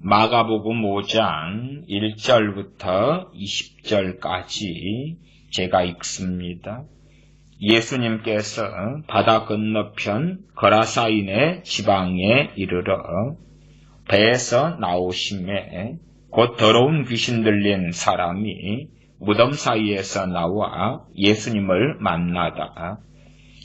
마가복음 5장 1절부터 20절까지 제가 읽습니다. 예수님께서 바다 건너편 거라사인의 지방에 이르러 배에서 나오심에 곧 더러운 귀신 들린 사람이 무덤 사이에서 나와 예수님을 만나다.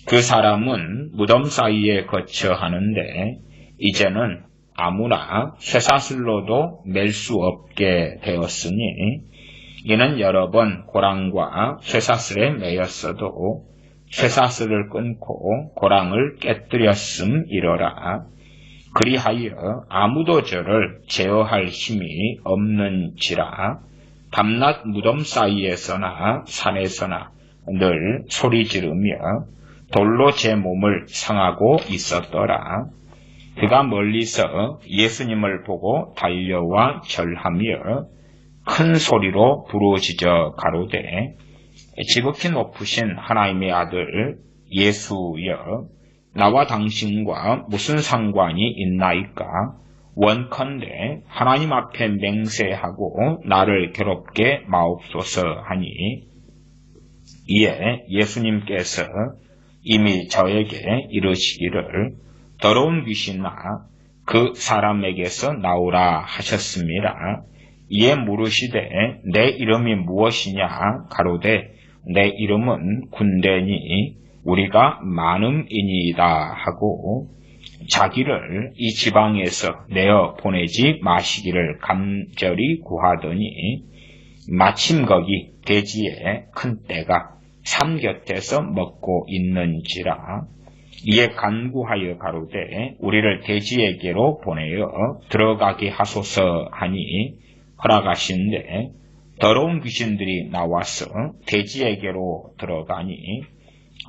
그 사람은 무덤 사이에 거처 하는데 이제는 아무나 쇠사슬로도 맬 수 없게 되었으니 이는 여러 번 고랑과 쇠사슬에 매였어도 쇠사슬을 끊고 고랑을 깨뜨렸음이러라. 그리하여 아무도 저를 제어할 힘이 없는지라. 밤낮 무덤 사이에서나 산에서나 늘 소리 지르며 돌로 제 몸을 상하고 있었더라. 그가 멀리서 예수님을 보고 달려와 절하며 큰 소리로 부르짖어 가로되 지극히 높으신 하나님의 아들 예수여, 나와 당신과 무슨 상관이 있나이까? 원컨대 하나님 앞에 맹세하고 나를 괴롭게 마옵소서 하니, 이에 예수님께서 이미 저에게 이르시기를 더러운 귀신아 그 사람에게서 나오라 하셨습니다. 이에 물으시되 내 이름이 무엇이냐 가로되 내 이름은 군대니 우리가 많음이니이다 하고 자기를 이 지방에서 내어 보내지 마시기를 간절히 구하더니 마침 거기 대지에 큰 떼가 산 곁에서 먹고 있는지라. 이에 간구하여 가로되 우리를 대지에게로 보내어 들어가게 하소서 하니 허락하신데 더러운 귀신들이 나와서 대지에게로 들어가니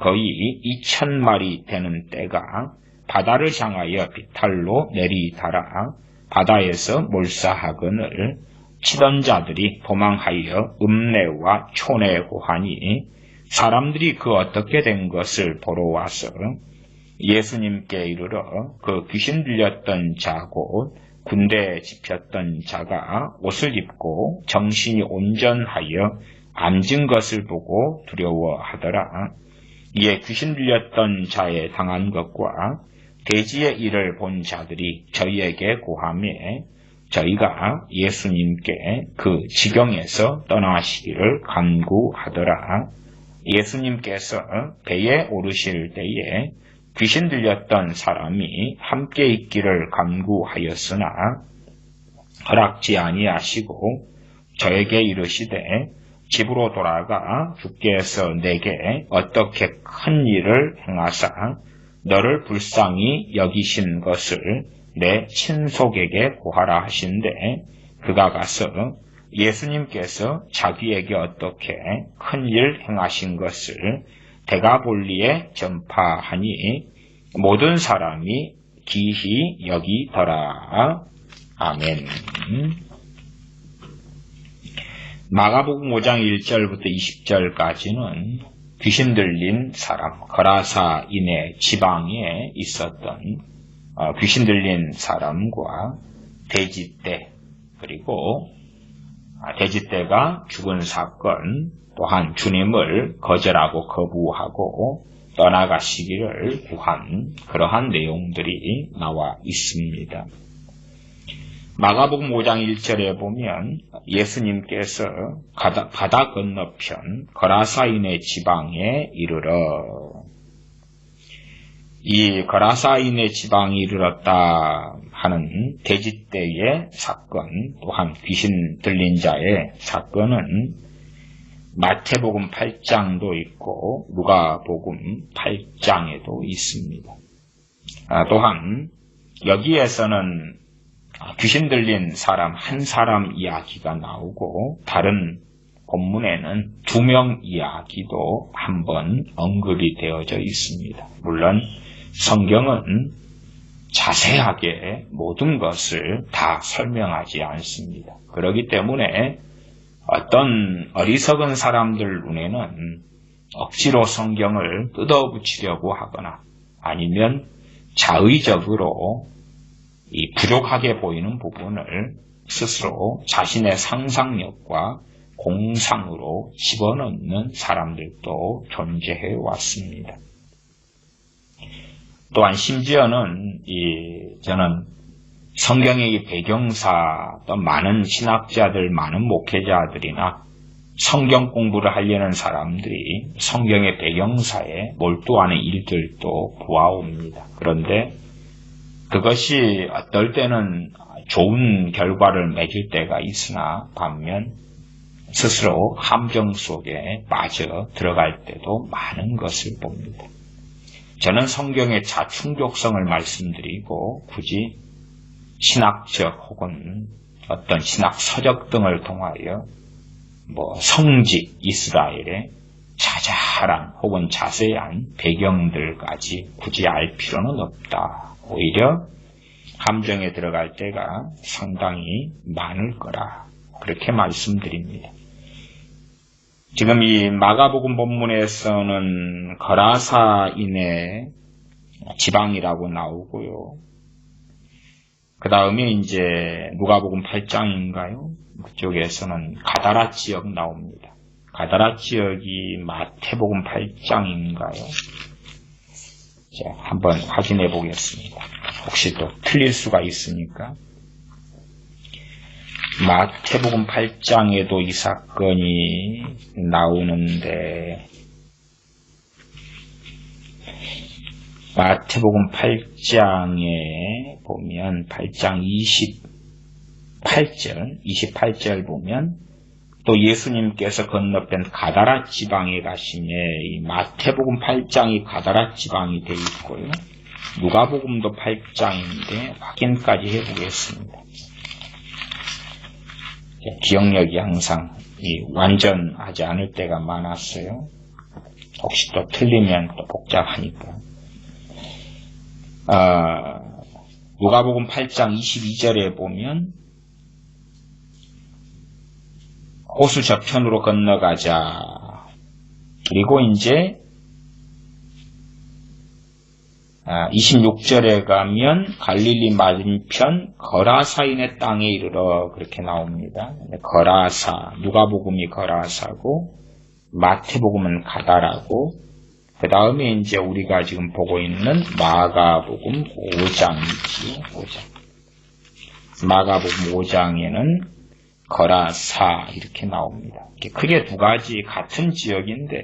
거의 2,000마리 되는 떼가 바다를 향하여 비탈로 내리달아 바다에서 몰사하거늘 치던 자들이 도망하여 읍내와 촌에 고하니 사람들이 그 어떻게 된 것을 보러 와서 예수님께 이르러 그 귀신 들렸던 자 곧 군대에 집혔던 자가 옷을 입고 정신이 온전하여 앉은 것을 보고 두려워하더라. 이에 귀신 들렸던 자에 당한 것과 대지의 일을 본 자들이 저희에게 고하며 저희가 예수님께 그 지경에서 떠나시기를 간구하더라. 예수님께서 배에 오르실 때에 귀신 들렸던 사람이 함께 있기를 간구하였으나 허락지 아니하시고 저에게 이르시되 집으로 돌아가 주께서 내게 어떻게 큰 일을 행하사 너를 불쌍히 여기신 것을 내 친속에게 고하라 하신대 그가 가서 예수님께서 자기에게 어떻게 큰 일 행하신 것을 데가볼리에 전파하니 모든 사람이 기히 여기더라. 아멘. 마가복음 5장 1절부터 20절까지는 귀신 들린 사람, 거라사인의 지방에 있었던 귀신 들린 사람과 돼지떼, 그리고 돼지떼가 죽은 사건, 또한 주님을 거절하고 거부하고 떠나가시기를 구한 그러한 내용들이 나와 있습니다. 마가복음 5장 1절에 보면 예수님께서 바다 건너편 거라사인의 지방에 이르러, 이 거라사인의 지방에 이르렀다 하는 돼지떼의 사건, 또한 귀신 들린 자의 사건은 마태복음 8장도 있고 누가복음 8장에도 있습니다. 또한 여기에서는 귀신 들린 사람 한 사람 이야기가 나오고 다른 본문에는 2명 이야기도 한번 언급이 되어져 있습니다. 물론 성경은 자세하게 모든 것을 다 설명하지 않습니다. 그렇기 때문에 어떤 어리석은 사람들 눈에는 억지로 성경을 뜯어붙이려고 하거나 아니면 자의적으로 이 부족하게 보이는 부분을 스스로 자신의 상상력과 공상으로 집어넣는 사람들도 존재해 왔습니다. 또한 심지어는 저는 성경의 이 배경사, 또 많은 신학자들, 많은 목회자들이나 성경 공부를 하려는 사람들이 성경의 배경사에 몰두하는 일들도 보아옵니다. 그런데 그것이 어떨 때는 좋은 결과를 맺을 때가 있으나 반면 스스로 함정 속에 빠져 들어갈 때도 많은 것을 봅니다. 저는 성경의 자충족성을 말씀드리고 굳이 신학적 혹은 어떤 신학 서적 등을 통하여 성직 이스라엘의 자잘한 혹은 자세한 배경들까지 굳이 알 필요는 없다. 오히려 함정에 들어갈 때가 상당히 많을 거라. 그렇게 말씀드립니다. 지금 이 마가복음 본문에서는 거라사인의 지방이라고 나오고요. 그 다음에 이제 누가복음 8장인가요? 그쪽에서는 가다라 지역 나옵니다. 가다라 지역이 마태복음 8장인가요? 자, 한번 확인해 보겠습니다. 혹시 또 틀릴 수가 있으니까. 마태복음 8장에도 이 사건이 나오는데 마태복음 8장에 보면 8장 28절 보면 또 예수님께서 건너편 가다라 지방에 가시매 이 마태복음 8장이 가다라 지방이 되어 있고요. 누가복음도 8장인데 확인까지 해보겠습니다. 기억력이 항상 완전하지 않을 때가 많았어요. 혹시 또 틀리면 또 복잡하니까. 누가복음 8장 22절에 보면 호수 저편으로 건너가자. 그리고 이제 26절에 가면 갈릴리 맞은편 거라사인의 땅에 이르러 그렇게 나옵니다. 거라사, 누가복음이 거라사고 마태복음은 가다라고 그 다음에 이제 우리가 지금 보고 있는 마가복음 5장이지. 5장. 마가복음 5장에는 거라사 이렇게 나옵니다. 크게 두 가지 같은 지역인데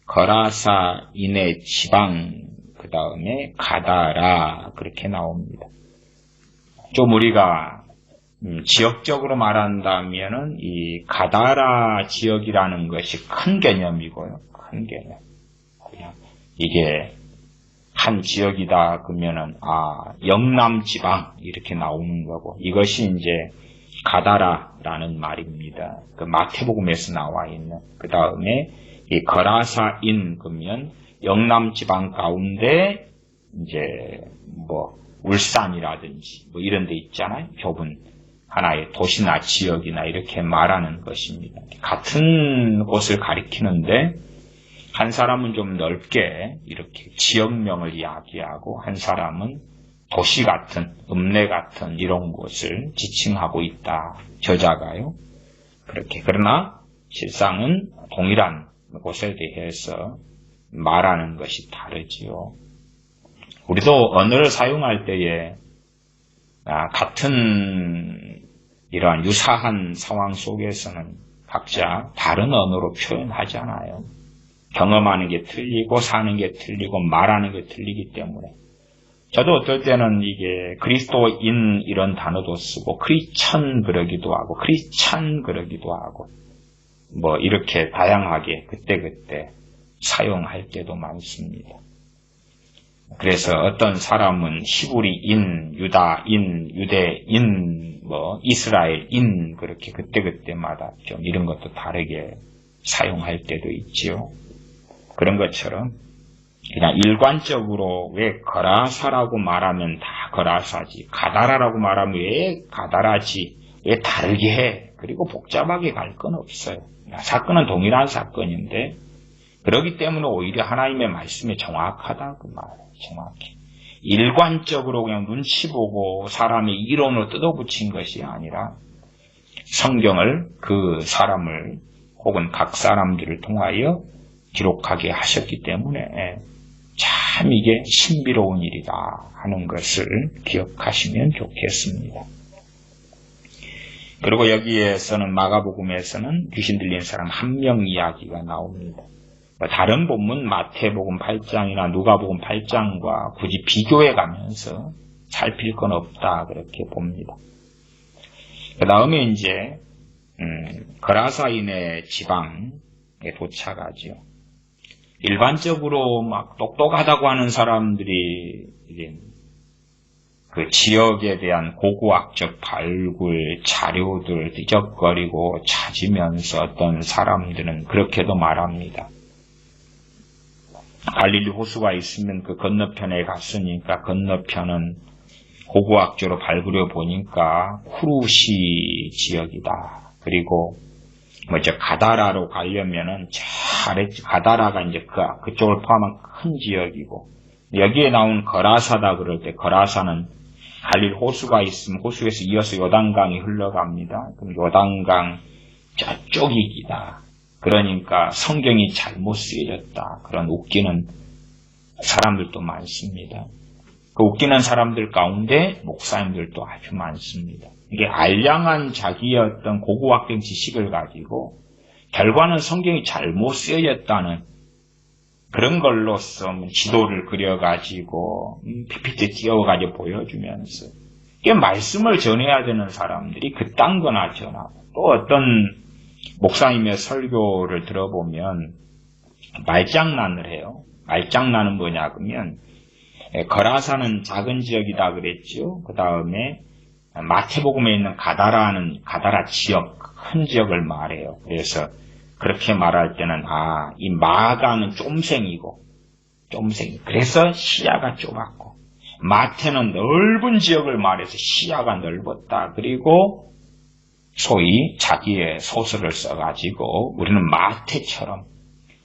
거라사인의 지방 그 다음에 가다라 그렇게 나옵니다. 좀 우리가 지역적으로 말한다면은 이 가다라 지역이라는 것이 큰 개념이고요. 큰 개념. 그냥 이게 한 지역이다 그러면은 영남 지방 이렇게 나오는 거고 이것이 이제 가다라라는 말입니다. 그 마태복음에서 나와 있는 그 다음에 이 거라사인 그러면 영남 지방 가운데 이제 울산이라든지 이런 데 있잖아요. 좁은 하나의 도시나 지역이나 이렇게 말하는 것입니다. 같은 곳을 가리키는데 한 사람은 좀 넓게 이렇게 지역명을 이야기하고 한 사람은 도시 같은 읍내 같은 이런 곳을 지칭하고 있다. 저자가요. 그렇게 그러나 실상은 동일한 곳에 대해서 말하는 것이 다르지요. 우리도 언어를 사용할 때에 같은 이러한 유사한 상황 속에서는 각자 다른 언어로 표현하잖아요. 경험하는 게 틀리고 사는 게 틀리고 말하는 게 틀리기 때문에 저도 어떨 때는 이게 그리스도인 이런 단어도 쓰고 크리스천 그러기도 하고 크리스찬 그러기도 하고 이렇게 다양하게 그때그때 사용할 때도 많습니다. 그래서 어떤 사람은 히브리인, 유다인, 유대인, 이스라엘인 그렇게 그때그때마다 좀 이런 것도 다르게 사용할 때도 있지요. 그런 것처럼 그냥 일관적으로 왜 거라사라고 말하면 다 거라사지, 가다라라고 말하면 왜 가다라지, 왜 다르게 해, 그리고 복잡하게 갈 건 없어요. 사건은 동일한 사건인데 그렇기 때문에 오히려 하나님의 말씀이 정확하다 그 말이에요. 정확히. 일관적으로 그냥 눈치 보고 사람의 이론으로 뜯어붙인 것이 아니라 성경을 그 사람을 혹은 각 사람들을 통하여 기록하게 하셨기 때문에 참 이게 신비로운 일이다 하는 것을 기억하시면 좋겠습니다. 그리고 여기에서는 마가복음에서는 귀신 들린 사람 한 명 이야기가 나옵니다. 다른 본문 마태복음 8장이나 누가복음 8장과 굳이 비교해 가면서 살필 건 없다 그렇게 봅니다. 그 다음에 이제 거라사인의 지방에 도착하죠. 일반적으로 막 똑똑하다고 하는 사람들이 그 지역에 대한 고고학적 발굴 자료들 뒤적거리고 찾으면서 어떤 사람들은 그렇게도 말합니다. 갈릴리 호수가 있으면 그 건너편에 갔으니까 건너편은 고고학적으로 발굴해 보니까 쿠루시 지역이다. 그리고 저 가다라로 가려면은 가다라가 이제 그쪽을 포함한 큰 지역이고, 여기에 나온 거라사다 그럴 때 거라사는 갈릴 호수가 있으면 호수에서 이어서 요단강이 흘러갑니다. 그럼 요단강 저쪽이기다. 그러니까 성경이 잘못 쓰여졌다. 그런 웃기는 사람들도 많습니다. 그 웃기는 사람들 가운데 목사님들도 아주 많습니다. 이게 알량한 자기의 어떤 고고학적 지식을 가지고 결과는 성경이 잘못 쓰여졌다는 그런 걸로써 지도를 그려가지고 PPT 띄워가지고 보여주면서 이게 말씀을 전해야 되는 사람들이 그딴 거나 전하고, 또 어떤 목사님의 설교를 들어보면 말장난을 해요. 말장난은 뭐냐 그러면 거라사는 작은 지역이다 그랬죠. 그 다음에 마태복음에 있는 가다라 지역, 큰 지역을 말해요. 그래서 그렇게 말할 때는 이 마가는 쫌생이고 그래서 시야가 좁았고, 마태는 넓은 지역을 말해서 시야가 넓었다. 그리고 소위 자기의 소설을 써가지고 우리는 마태처럼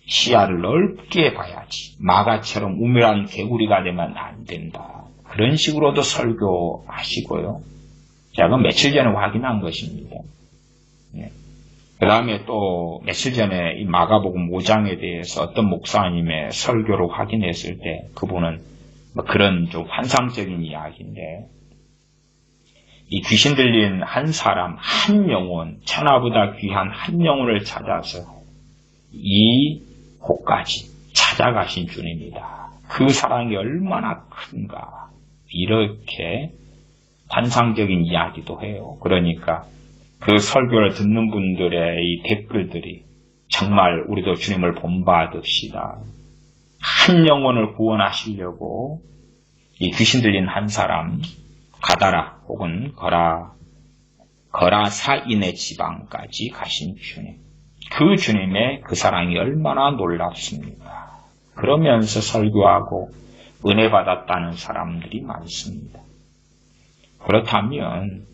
시야를 넓게 봐야지, 마가처럼 우물한 개구리가 되면 안 된다. 그런 식으로도 설교하시고요. 제가 며칠 전에 확인한 것입니다. 그 다음에 또 며칠 전에 이 마가복음 5장에 대해서 어떤 목사님의 설교를 확인했을 때 그분은 그런 좀 환상적인 이야기인데, 이 귀신 들린 한 사람, 한 영혼, 천하보다 귀한 한 영혼을 찾아서 이 곳까지 찾아가신 주님이다. 그 사랑이 얼마나 큰가. 이렇게 환상적인 이야기도 해요. 그러니까 그 설교를 듣는 분들의 이 댓글들이 정말 우리도 주님을 본받읍시다. 한 영혼을 구원하시려고 이 귀신 들린 한 사람, 가다라 혹은 거라사인의 지방까지 가신 주님. 그 주님의 그 사랑이 얼마나 놀랍습니까? 그러면서 설교하고 은혜 받았다는 사람들이 많습니다. 그렇다면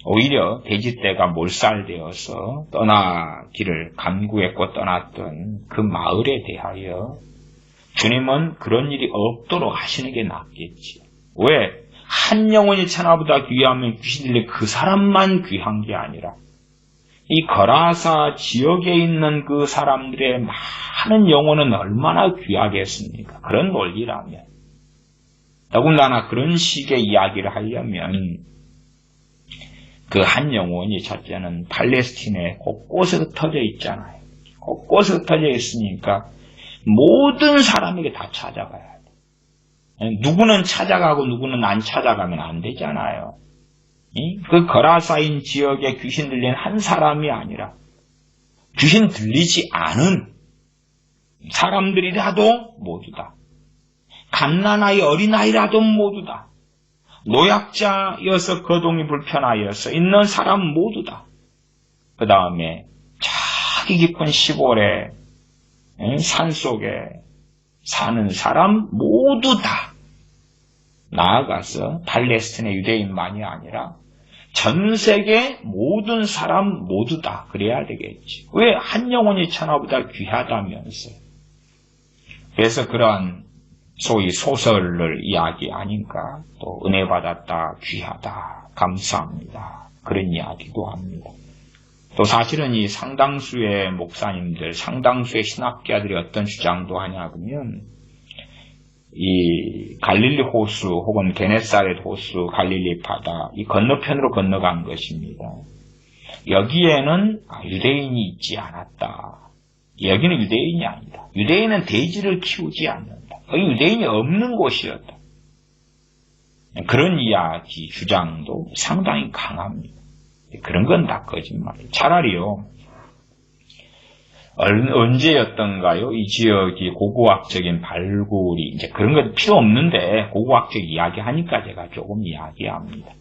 오히려 돼지떼가 몰살되어서 떠나기를 간구했고 떠났던 그 마을에 대하여 주님은 그런 일이 없도록 하시는 게 낫겠지. 왜? 한 영혼이 천하보다 귀하면 귀신 들린 그 사람만 귀한 게 아니라 이 거라사 지역에 있는 그 사람들의 많은 영혼은 얼마나 귀하겠습니까? 그런 논리라면. 더군다나 그런 식의 이야기를 하려면 그 한 영혼이 첫째는 팔레스틴에 곳곳에 흩어져 있잖아요. 곳곳에 흩어져 있으니까 모든 사람에게 다 찾아가야 돼. 누구는 찾아가고 누구는 안 찾아가면 안 되잖아요. 그 거라사인 지역에 귀신 들린 한 사람이 아니라 귀신 들리지 않은 사람들이라도 모두 다, 갓난아이 어린아이라도 모두 다, 노약자여서 거동이 불편하여서 있는 사람 모두 다, 그 다음에 자기 깊은 시골에 산속에 사는 사람 모두 다, 나아가서 팔레스틴의 유대인만이 아니라 전 세계 모든 사람 모두 다 그래야 되겠지. 왜? 한 영혼이 천하보다 귀하다면서. 그래서 그러한 소위 소설을 이야기하니까 또 은혜 받았다, 귀하다, 감사합니다. 그런 이야기도 합니다. 또 사실은 이 상당수의 목사님들, 상당수의 신학자들이 어떤 주장도 하냐면 이 갈릴리 호수 혹은 게네사렛 호수, 갈릴리 바다 이 건너편으로 건너간 것입니다. 여기에는 유대인이 있지 않았다. 여기는 유대인이 아니다. 유대인은 돼지를 키우지 않는다. 여기 유대인이 없는 곳이었다. 그런 이야기, 주장도 상당히 강합니다. 그런 건 다 거짓말이에요. 차라리요, 언제였던가요? 이 지역이 고고학적인 발굴이, 이제 그런 건 필요 없는데, 고고학적 이야기 하니까 제가 조금 이야기합니다.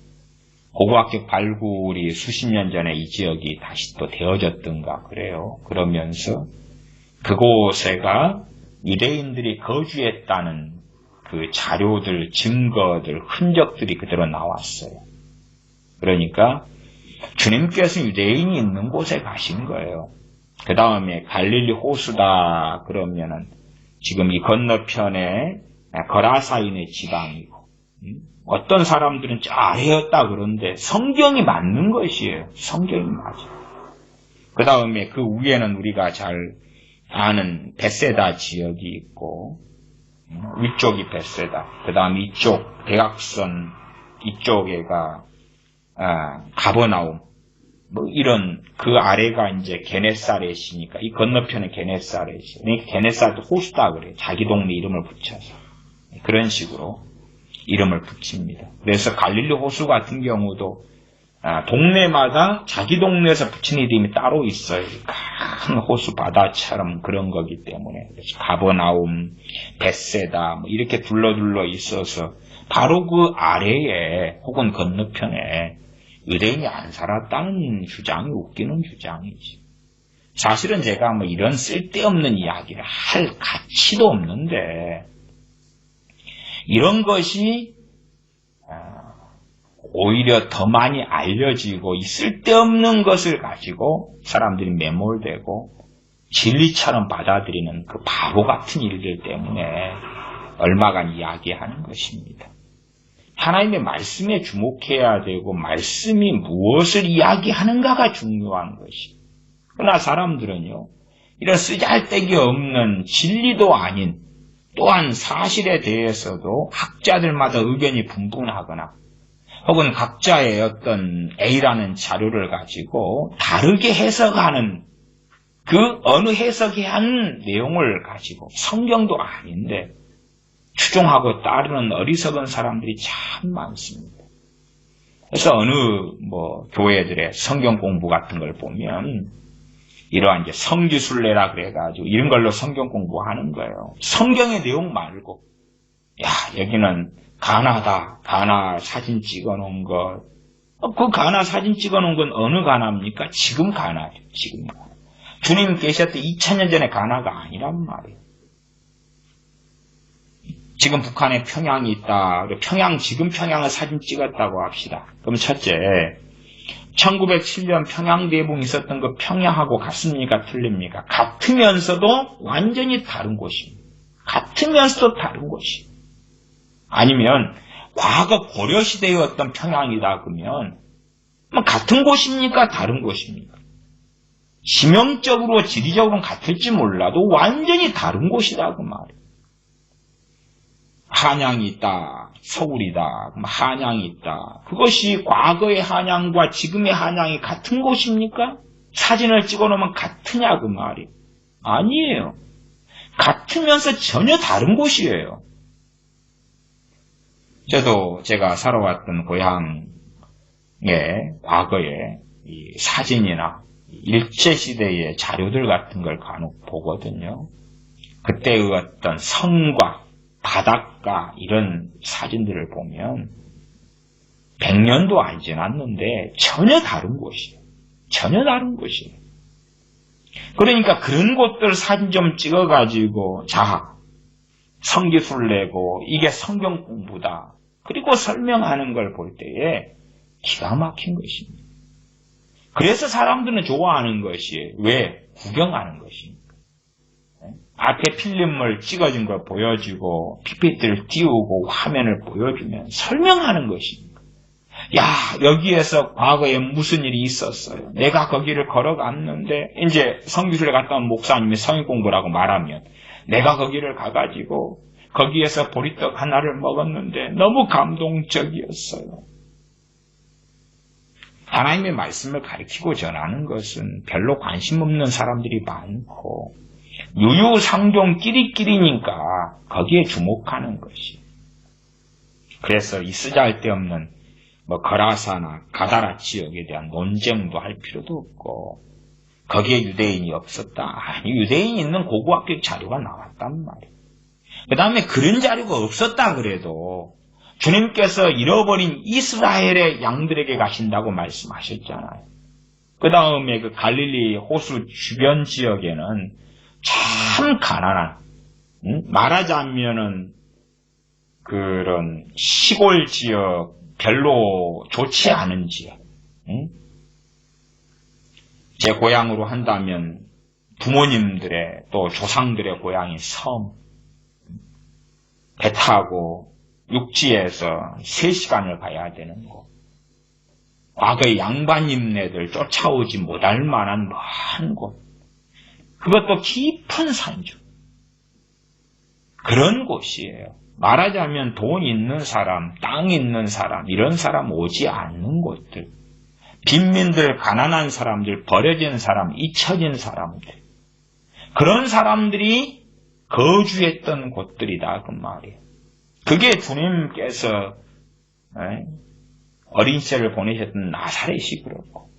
고고학적 발굴이 수십 년 전에 이 지역이 다시 또 되어졌던가 그래요. 그러면서 그곳에가 유대인들이 거주했다는 그 자료들, 증거들, 흔적들이 그대로 나왔어요. 그러니까 주님께서 유대인이 있는 곳에 가신 거예요. 그 다음에 갈릴리 호수다 그러면은 지금 이 건너편에 거라사인의 지방이고, 어떤 사람들은 저 아래였다 그런데 성경이 맞는 것이에요. 성경이 맞아요. 그 다음에 그 위에는 우리가 잘 아는 베세다 지역이 있고, 위쪽이 베세다. 그 다음 이쪽 대각선 이쪽에가 가버나움. 뭐 이런 그 아래가 이제 게네사렛이니까 이 건너편은 게네사렛이. 그러니까 게네사렛 호수다 그래요. 자기 동네 이름을 붙여서 그런 식으로 이름을 붙입니다. 그래서 갈릴리 호수 같은 경우도 동네마다 자기 동네에서 붙인 이름이 따로 있어요. 큰 호수 바다처럼 그런 거기 때문에. 그래서 가버나움, 벳세다 뭐 이렇게 둘러둘러 있어서 바로 그 아래에 혹은 건너편에 유대인이 안 살았다는 주장이 웃기는 주장이지. 사실은 제가 뭐 이런 쓸데없는 이야기를 할 가치도 없는데 이런 것이 오히려 더 많이 알려지고 이 쓸데없는 것을 가지고 사람들이 매몰되고 진리처럼 받아들이는 그 바보 같은 일들 때문에 얼마간 이야기하는 것입니다. 하나님의 말씀에 주목해야 되고 말씀이 무엇을 이야기하는가가 중요한 것이. 그러나 사람들은요, 이런 쓰잘데기 없는 진리도 아닌 또한 사실에 대해서도 학자들마다 의견이 분분하거나 혹은 각자의 어떤 A라는 자료를 가지고 다르게 해석하는 그 어느 해석이 한 내용을 가지고 성경도 아닌데 추종하고 따르는 어리석은 사람들이 참 많습니다. 그래서 어느 교회들의 성경 공부 같은 걸 보면 이러한 이제 성지순례라 그래가지고 이런 걸로 성경 공부하는 거예요. 성경의 내용 말고 여기는 가나다. 가나 사진 찍어놓은 것. 그 가나 사진 찍어놓은 건 어느 가나입니까? 지금 가나죠. 지금 가나. 주님 계셨던 2000년 전에 가나가 아니란 말이에요. 지금 북한에 평양이 있다. 지금 평양을 사진 찍었다고 합시다. 그럼 첫째, 1907년 평양 대붕이 있었던 그 평양하고 같습니까? 틀립니까? 같으면서도 완전히 다른 곳입니다. 같으면서도 다른 곳이. 아니면 과거 고려시대의 어떤 평양이다 그러면 같은 곳입니까? 다른 곳입니까? 지명적으로 지리적으로는 같을지 몰라도 완전히 다른 곳이다 그 말이에요. 한양이 있다. 서울이다. 그럼 한양이 있다. 그것이 과거의 한양과 지금의 한양이 같은 곳입니까? 사진을 찍어놓으면 같으냐 그 말이에요. 아니에요. 같으면서 전혀 다른 곳이에요. 저도 제가 살아왔던 고향의 과거의 이 사진이나 일제시대의 자료들 같은 걸 간혹 보거든요. 그때의 어떤 성과 바닷가 이런 사진들을 보면 100년도 안 지났는데 전혀 다른 곳이에요. 전혀 다른 곳이에요. 그러니까 그런 곳들 사진 좀 찍어가지고 성기술내고 이게 성경 공부다. 그리고 설명하는 걸 볼 때에 기가 막힌 것입니다. 그래서 사람들은 좋아하는 것이에요. 왜? 구경하는 것입니다. 앞에 필름을 찍어준 걸 보여주고 PPT를 띄우고 화면을 보여주면 설명하는 것입니다. 야, 여기에서 과거에 무슨 일이 있었어요. 내가 거기를 걸어갔는데 이제 성교실에 갔다 온 목사님이 성인 공부라고 말하면 내가 거기를 가가지고 거기에서 보리떡 하나를 먹었는데 너무 감동적이었어요. 하나님의 말씀을 가르치고 전하는 것은 별로 관심 없는 사람들이 많고 유유상종 끼리끼리니까 거기에 주목하는 것이. 그래서 이 쓰잘데없는 거라사나 가다라 지역에 대한 논쟁도 할 필요도 없고 거기에 유대인이 없었다. 아니, 유대인이 있는 고고학교 자료가 나왔단 말이에요. 그 다음에 그런 자료가 없었다 그래도 주님께서 잃어버린 이스라엘의 양들에게 가신다고 말씀하셨잖아요. 그 다음에 그 갈릴리 호수 주변 지역에는 참 가난한, 말하자면은 그런 시골 지역, 별로 좋지 않은 지역. 제 고향으로 한다면 부모님들의 또 조상들의 고향이 섬. 배 타고 육지에서 3시간을 가야 되는 곳. 과거의 양반님네들 쫓아오지 못할 만한 먼 곳. 그것도 깊은 산중. 그런 곳이에요. 말하자면 돈 있는 사람, 땅 있는 사람, 이런 사람 오지 않는 곳들. 빈민들, 가난한 사람들, 버려진 사람, 잊혀진 사람들. 그런 사람들이 거주했던 곳들이다 그 말이에요. 그게 주님께서 어린 시절을 보내셨던 나사렛이 그렇고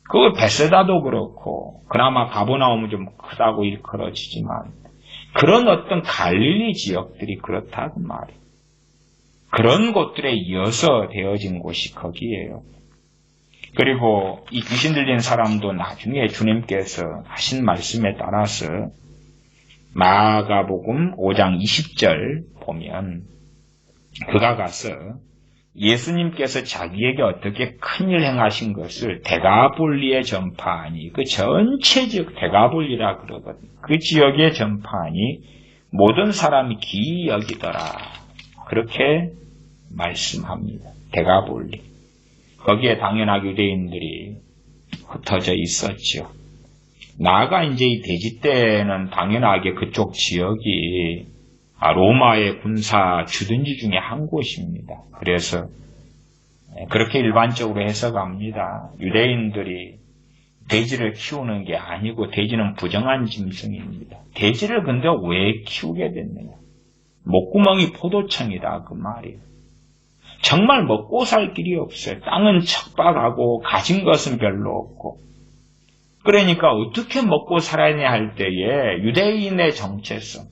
그 베세다도 그렇고 그나마 가버나움은 좀 크다고 일컬어지지만 그런 어떤 갈릴리 지역들이 그렇다 그 말이에요. 그런 곳들에 이어서 되어진 곳이 거기에요. 그리고 이 귀신 들린 사람도 나중에 주님께서 하신 말씀에 따라서 마가복음 5장 20절 보면 그가 가서 예수님께서 자기에게 어떻게 큰일 행하신 것을 데가볼리에 전파하니 그 전체 지역 데가볼리라 그러거든요. 그 지역에 전파하니 모든 사람이 기이 여기더라. 그렇게 말씀합니다. 데가볼리. 거기에 당연하게 유대인들이 흩어져 있었죠. 나아가 이제 이 대지 때는 당연하게 그쪽 지역이 로마의 군사 주둔지 중에 한 곳입니다. 그래서 그렇게 일반적으로 해석합니다. 유대인들이 돼지를 키우는 게 아니고 돼지는 부정한 짐승입니다. 돼지를 근데 왜 키우게 됐느냐? 목구멍이 포도청이다 그 말이에요. 정말 먹고 살 길이 없어요. 땅은 척박하고 가진 것은 별로 없고. 그러니까 어떻게 먹고 살아야 할 때에 유대인의 정체성,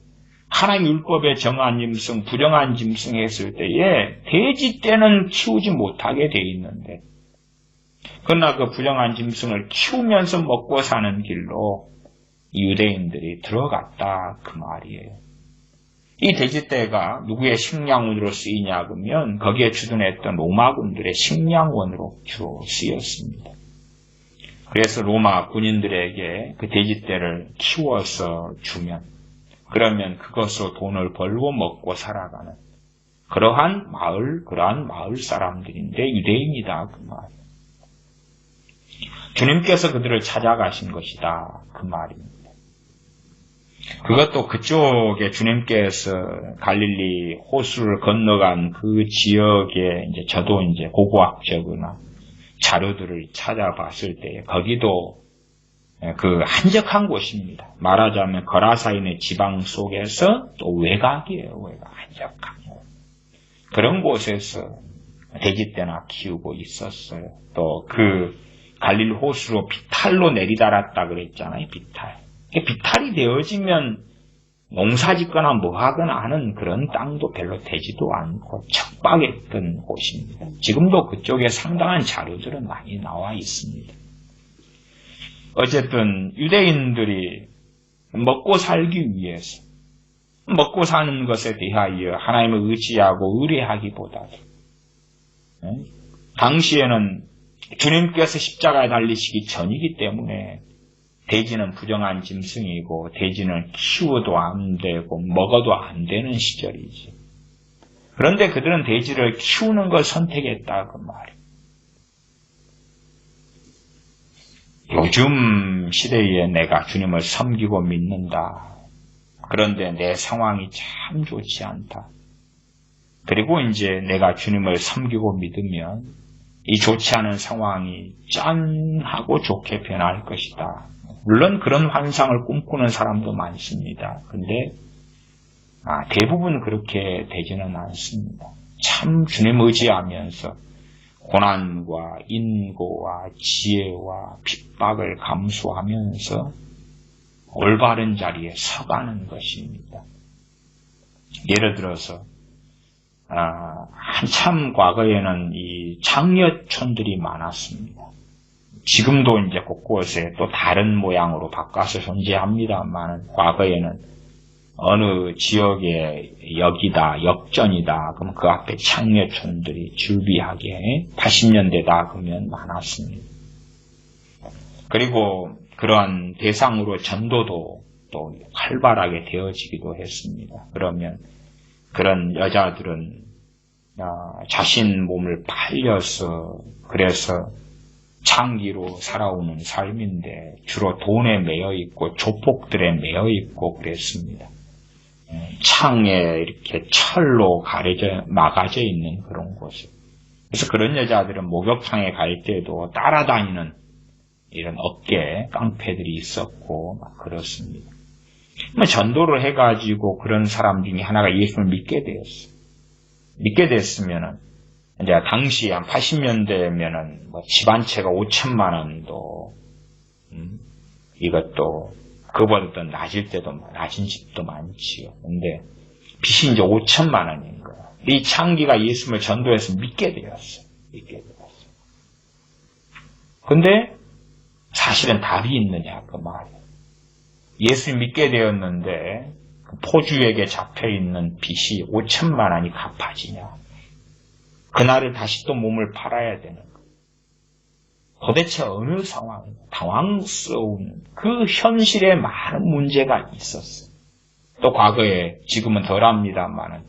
하나님 율법에 정한 짐승, 부정한 짐승 했을 때에 돼지 떼는 키우지 못하게 돼 있는데 그러나 그 부정한 짐승을 키우면서 먹고 사는 길로 유대인들이 들어갔다 그 말이에요. 이 돼지떼가 누구의 식량원으로 쓰이냐 그러면 거기에 주둔했던 로마군들의 식량원으로 주로 쓰였습니다. 그래서 로마 군인들에게 그 돼지떼를 키워서 주면 그러면 그것으로 돈을 벌고 먹고 살아가는 그러한 마을 사람들인데 유대인이다 그 말. 주님께서 그들을 찾아가신 것이다 그 말입니다. 그것도 그쪽에 주님께서 갈릴리 호수를 건너간 그 지역에 이제 저도 이제 고고학적이나 자료들을 찾아봤을 때 거기도 그 한적한 곳입니다. 말하자면 거라사인의 지방 속에서 또 외곽이에요. 외곽 한적한 곳. 그런 곳에서 돼지떼나 키우고 있었어요. 또 그 갈릴리 호수로 비탈로 내리달았다 그랬잖아요. 비탈. 비탈이 되어지면 농사 짓거나 뭐 하거나 하는 그런 땅도 별로 되지도 않고 척박했던 곳입니다. 지금도 그쪽에 상당한 자료들은 많이 나와 있습니다. 어쨌든 유대인들이 먹고 살기 위해서 먹고 사는 것에 대하여 하나님을 의지하고 의뢰하기보다도 당시에는 주님께서 십자가에 달리시기 전이기 때문에 돼지는 부정한 짐승이고 돼지는 키워도 안 되고 먹어도 안 되는 시절이지. 그런데 그들은 돼지를 키우는 걸 선택했다 그 말이에요. 요즘 시대에 내가 주님을 섬기고 믿는다. 그런데 내 상황이 참 좋지 않다. 그리고 이제 내가 주님을 섬기고 믿으면 이 좋지 않은 상황이 짠 하고 좋게 변할 것이다. 물론 그런 환상을 꿈꾸는 사람도 많습니다. 근데 대부분 그렇게 되지는 않습니다. 참 주님 의지하면서 고난과 인고와 지혜와 핍박을 감수하면서 올바른 자리에 서가는 것입니다. 예를 들어서 한참 과거에는 이 장려촌들이 많았습니다. 지금도 이제 곳곳에 또 다른 모양으로 바꿔서 존재합니다만 과거에는 어느 지역에 역이다, 역전이다, 그럼 그 앞에 장려촌들이 줄비하게 80년대다 그러면 많았습니다. 그리고 그러한 대상으로 전도도 또 활발하게 되어지기도 했습니다. 그러면 그런 여자들은 자신 몸을 팔려서 그래서 창기로 살아오는 삶인데 주로 돈에 매여 있고 조폭들에 매여 있고 그랬습니다. 창에 이렇게 철로 막아져 있는 그런 곳에. 그래서 그런 여자들은 목욕탕에 갈 때도 따라다니는 이런 어깨 깡패들이 있었고 막 그렇습니다. 전도를 해가지고 그런 사람 중에 하나가 예수를 믿게 되었어요. 믿게 됐으면은 이제 당시 한 80년대면은 집 한 채가 5천만 원도 이것도 그보다 더 낮을 때도 낮은 집도 많지요. 근데 빚이 이제 5천만 원인 거예요. 이 창기가 예수를 전도해서 믿게 되었어요. 근데 사실은 답이 있느냐 그 말이에요. 예수 믿게 되었는데 그 포주에게 잡혀있는 빚이 5천만 원이 갚아지냐. 그날을 다시 또 몸을 팔아야 되는 거예요. 도대체 어느 상황, 당황스러운 그 현실에 많은 문제가 있었어요. 또 과거에, 지금은 덜합니다만은,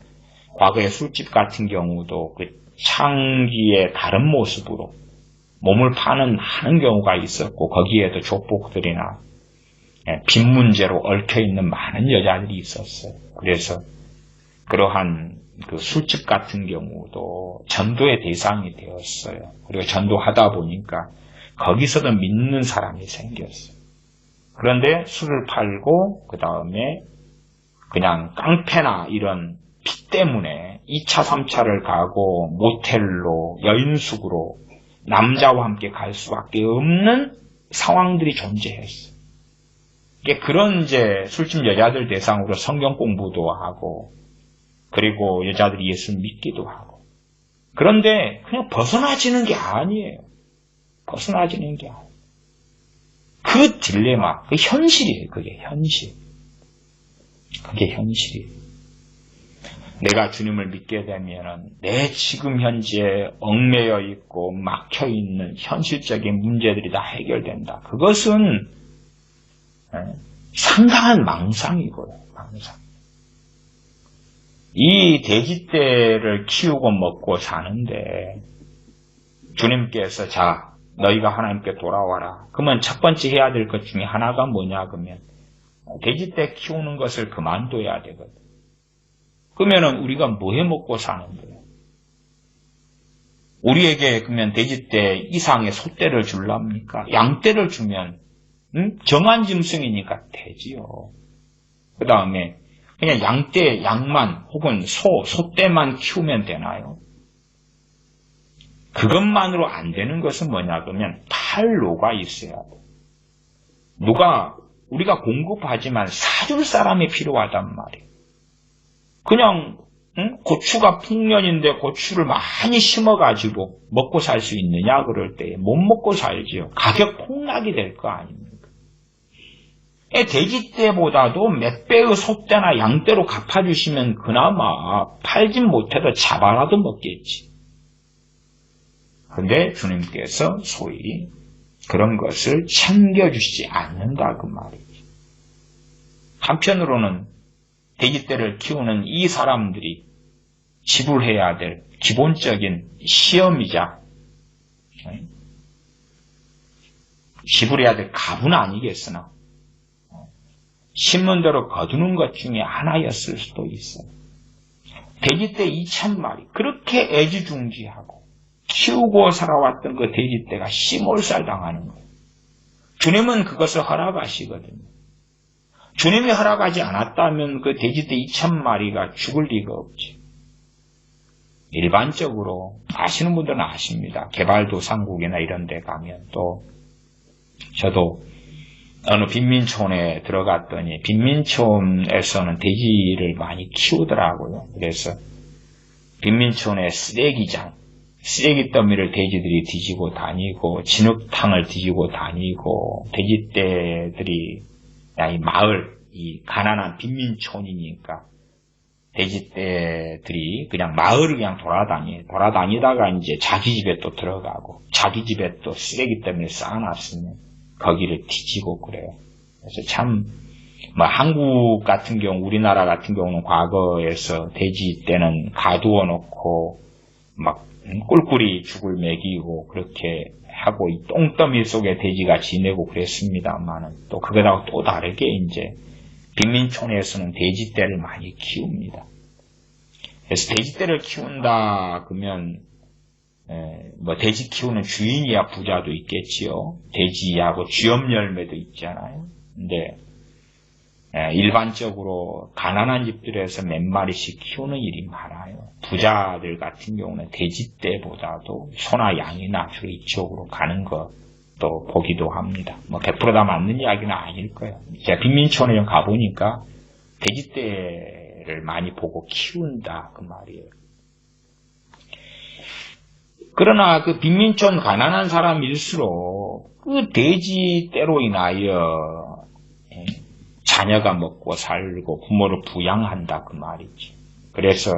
과거에 술집 같은 경우도 그 창기의 다른 모습으로 몸을 파는 많은 경우가 있었고, 거기에도 조폭들이나 빚 문제로 얽혀있는 많은 여자들이 있었어요. 그래서 그러한 그 술집 같은 경우도 전도의 대상이 되었어요. 그리고 전도하다 보니까 거기서도 믿는 사람이 생겼어요. 그런데 술을 팔고 그 다음에 그냥 깡패나 이런 빚 때문에 2차, 3차를 가고 모텔로, 여인숙으로 남자와 함께 갈 수밖에 없는 상황들이 존재했어요. 그런 이제 술집 여자들 대상으로 성경 공부도 하고 그리고 여자들이 예수를 믿기도 하고 그런데 그냥 벗어나지는 게 아니에요. 벗어나지는 게 아니에요. 그 딜레마, 그 현실이에요. 그게 현실. 그게 현실이에요. 내가 주님을 믿게 되면은 내 지금 현재 얽매여 있고 막혀 있는 현실적인 문제들이 다 해결된다. 그것은 상당한 망상이고요. 망상. 이 돼지떼를 키우고 먹고 사는데 주님께서 자 너희가 하나님께 돌아와라. 그러면 첫 번째 해야 될 것 중에 하나가 뭐냐 그러면 돼지떼 키우는 것을 그만둬야 되거든. 그러면은 우리가 뭐 해 먹고 사는 거예요? 우리에게 그러면 돼지떼 이상의 소떼를 줄랍니까? 양떼를 주면 정한 짐승이니까 되지요. 그 다음에 그냥 양떼, 양만 혹은 소떼만 키우면 되나요? 그것만으로 안 되는 것은 뭐냐 그러면 팔로가 있어야 돼. 우리가 공급하지만 사줄 사람이 필요하단 말이에요. 그냥 고추가 풍년인데 고추를 많이 심어가지고 먹고 살 수 있느냐 그럴 때 못 먹고 살지요. 가격 폭락이 될 거 아닙니까? 돼지떼보다도 몇 배의 소떼나 양떼로 갚아주시면 그나마 팔진 못해도 잡아라도 먹겠지. 근데 주님께서 소위 그런 것을 챙겨주시지 않는다 그 말이지. 한편으로는 돼지떼를 키우는 이 사람들이 지불해야 될 기본적인 시험이자 지불해야 될 값은 아니겠으나 신문대로 거두는 것 중에 하나였을 수도 있어요. 돼지떼 2,000마리 그렇게 애지중지하고 키우고 살아왔던 그 돼지떼가 씨몰살 당하는 거예요. 주님은 그것을 허락하시거든요. 주님이 허락하지 않았다면 그 돼지떼 2,000마리가 죽을 리가 없지. 일반적으로 아시는 분들은 아십니다. 개발도상국이나 이런 데 가면 또 저도 어느 빈민촌에 들어갔더니 빈민촌에서는 돼지를 많이 키우더라고요. 그래서 빈민촌의 쓰레기 더미를 돼지들이 뒤지고 다니고 진흙탕을 뒤지고 다니고 돼지떼들이 이 마을, 이 가난한 빈민촌이니까 돼지떼들이 그냥 마을을 그냥 돌아다니다가 이제 자기 집에 또 들어가고 자기 집에 또 쓰레기 더미를 쌓아놨으면 거기를 뒤지고 그래요. 그래서 참 한국 같은 경우, 우리나라 같은 경우는 과거에서 돼지떼는 가두어 놓고 막 꿀꿀이 죽을 먹이고 그렇게 하고 이 똥더미 속에 돼지가 지내고 그랬습니다만은 또 그거하고 또 다르게 이제 빈민촌에서는 돼지떼를 많이 키웁니다. 그래서 돼지떼를 키운다 그러면 돼지 키우는 주인이야 부자도 있겠지요. 돼지하고 쥐엄 열매도 있잖아요. 근데 일반적으로 가난한 집들에서 몇 마리씩 키우는 일이 많아요. 부자들 같은 경우는 돼지떼보다도 소나 양이나 주로 이쪽으로 가는 것도 보기도 합니다. 100% 다 맞는 이야기는 아닐 거예요. 제가 빈민촌에 좀 가보니까 돼지떼를 많이 보고 키운다 그 말이에요. 그러나 그 빈민촌 가난한 사람일수록 그 돼지떼로 인하여 자녀가 먹고 살고 부모를 부양한다 그 말이지. 그래서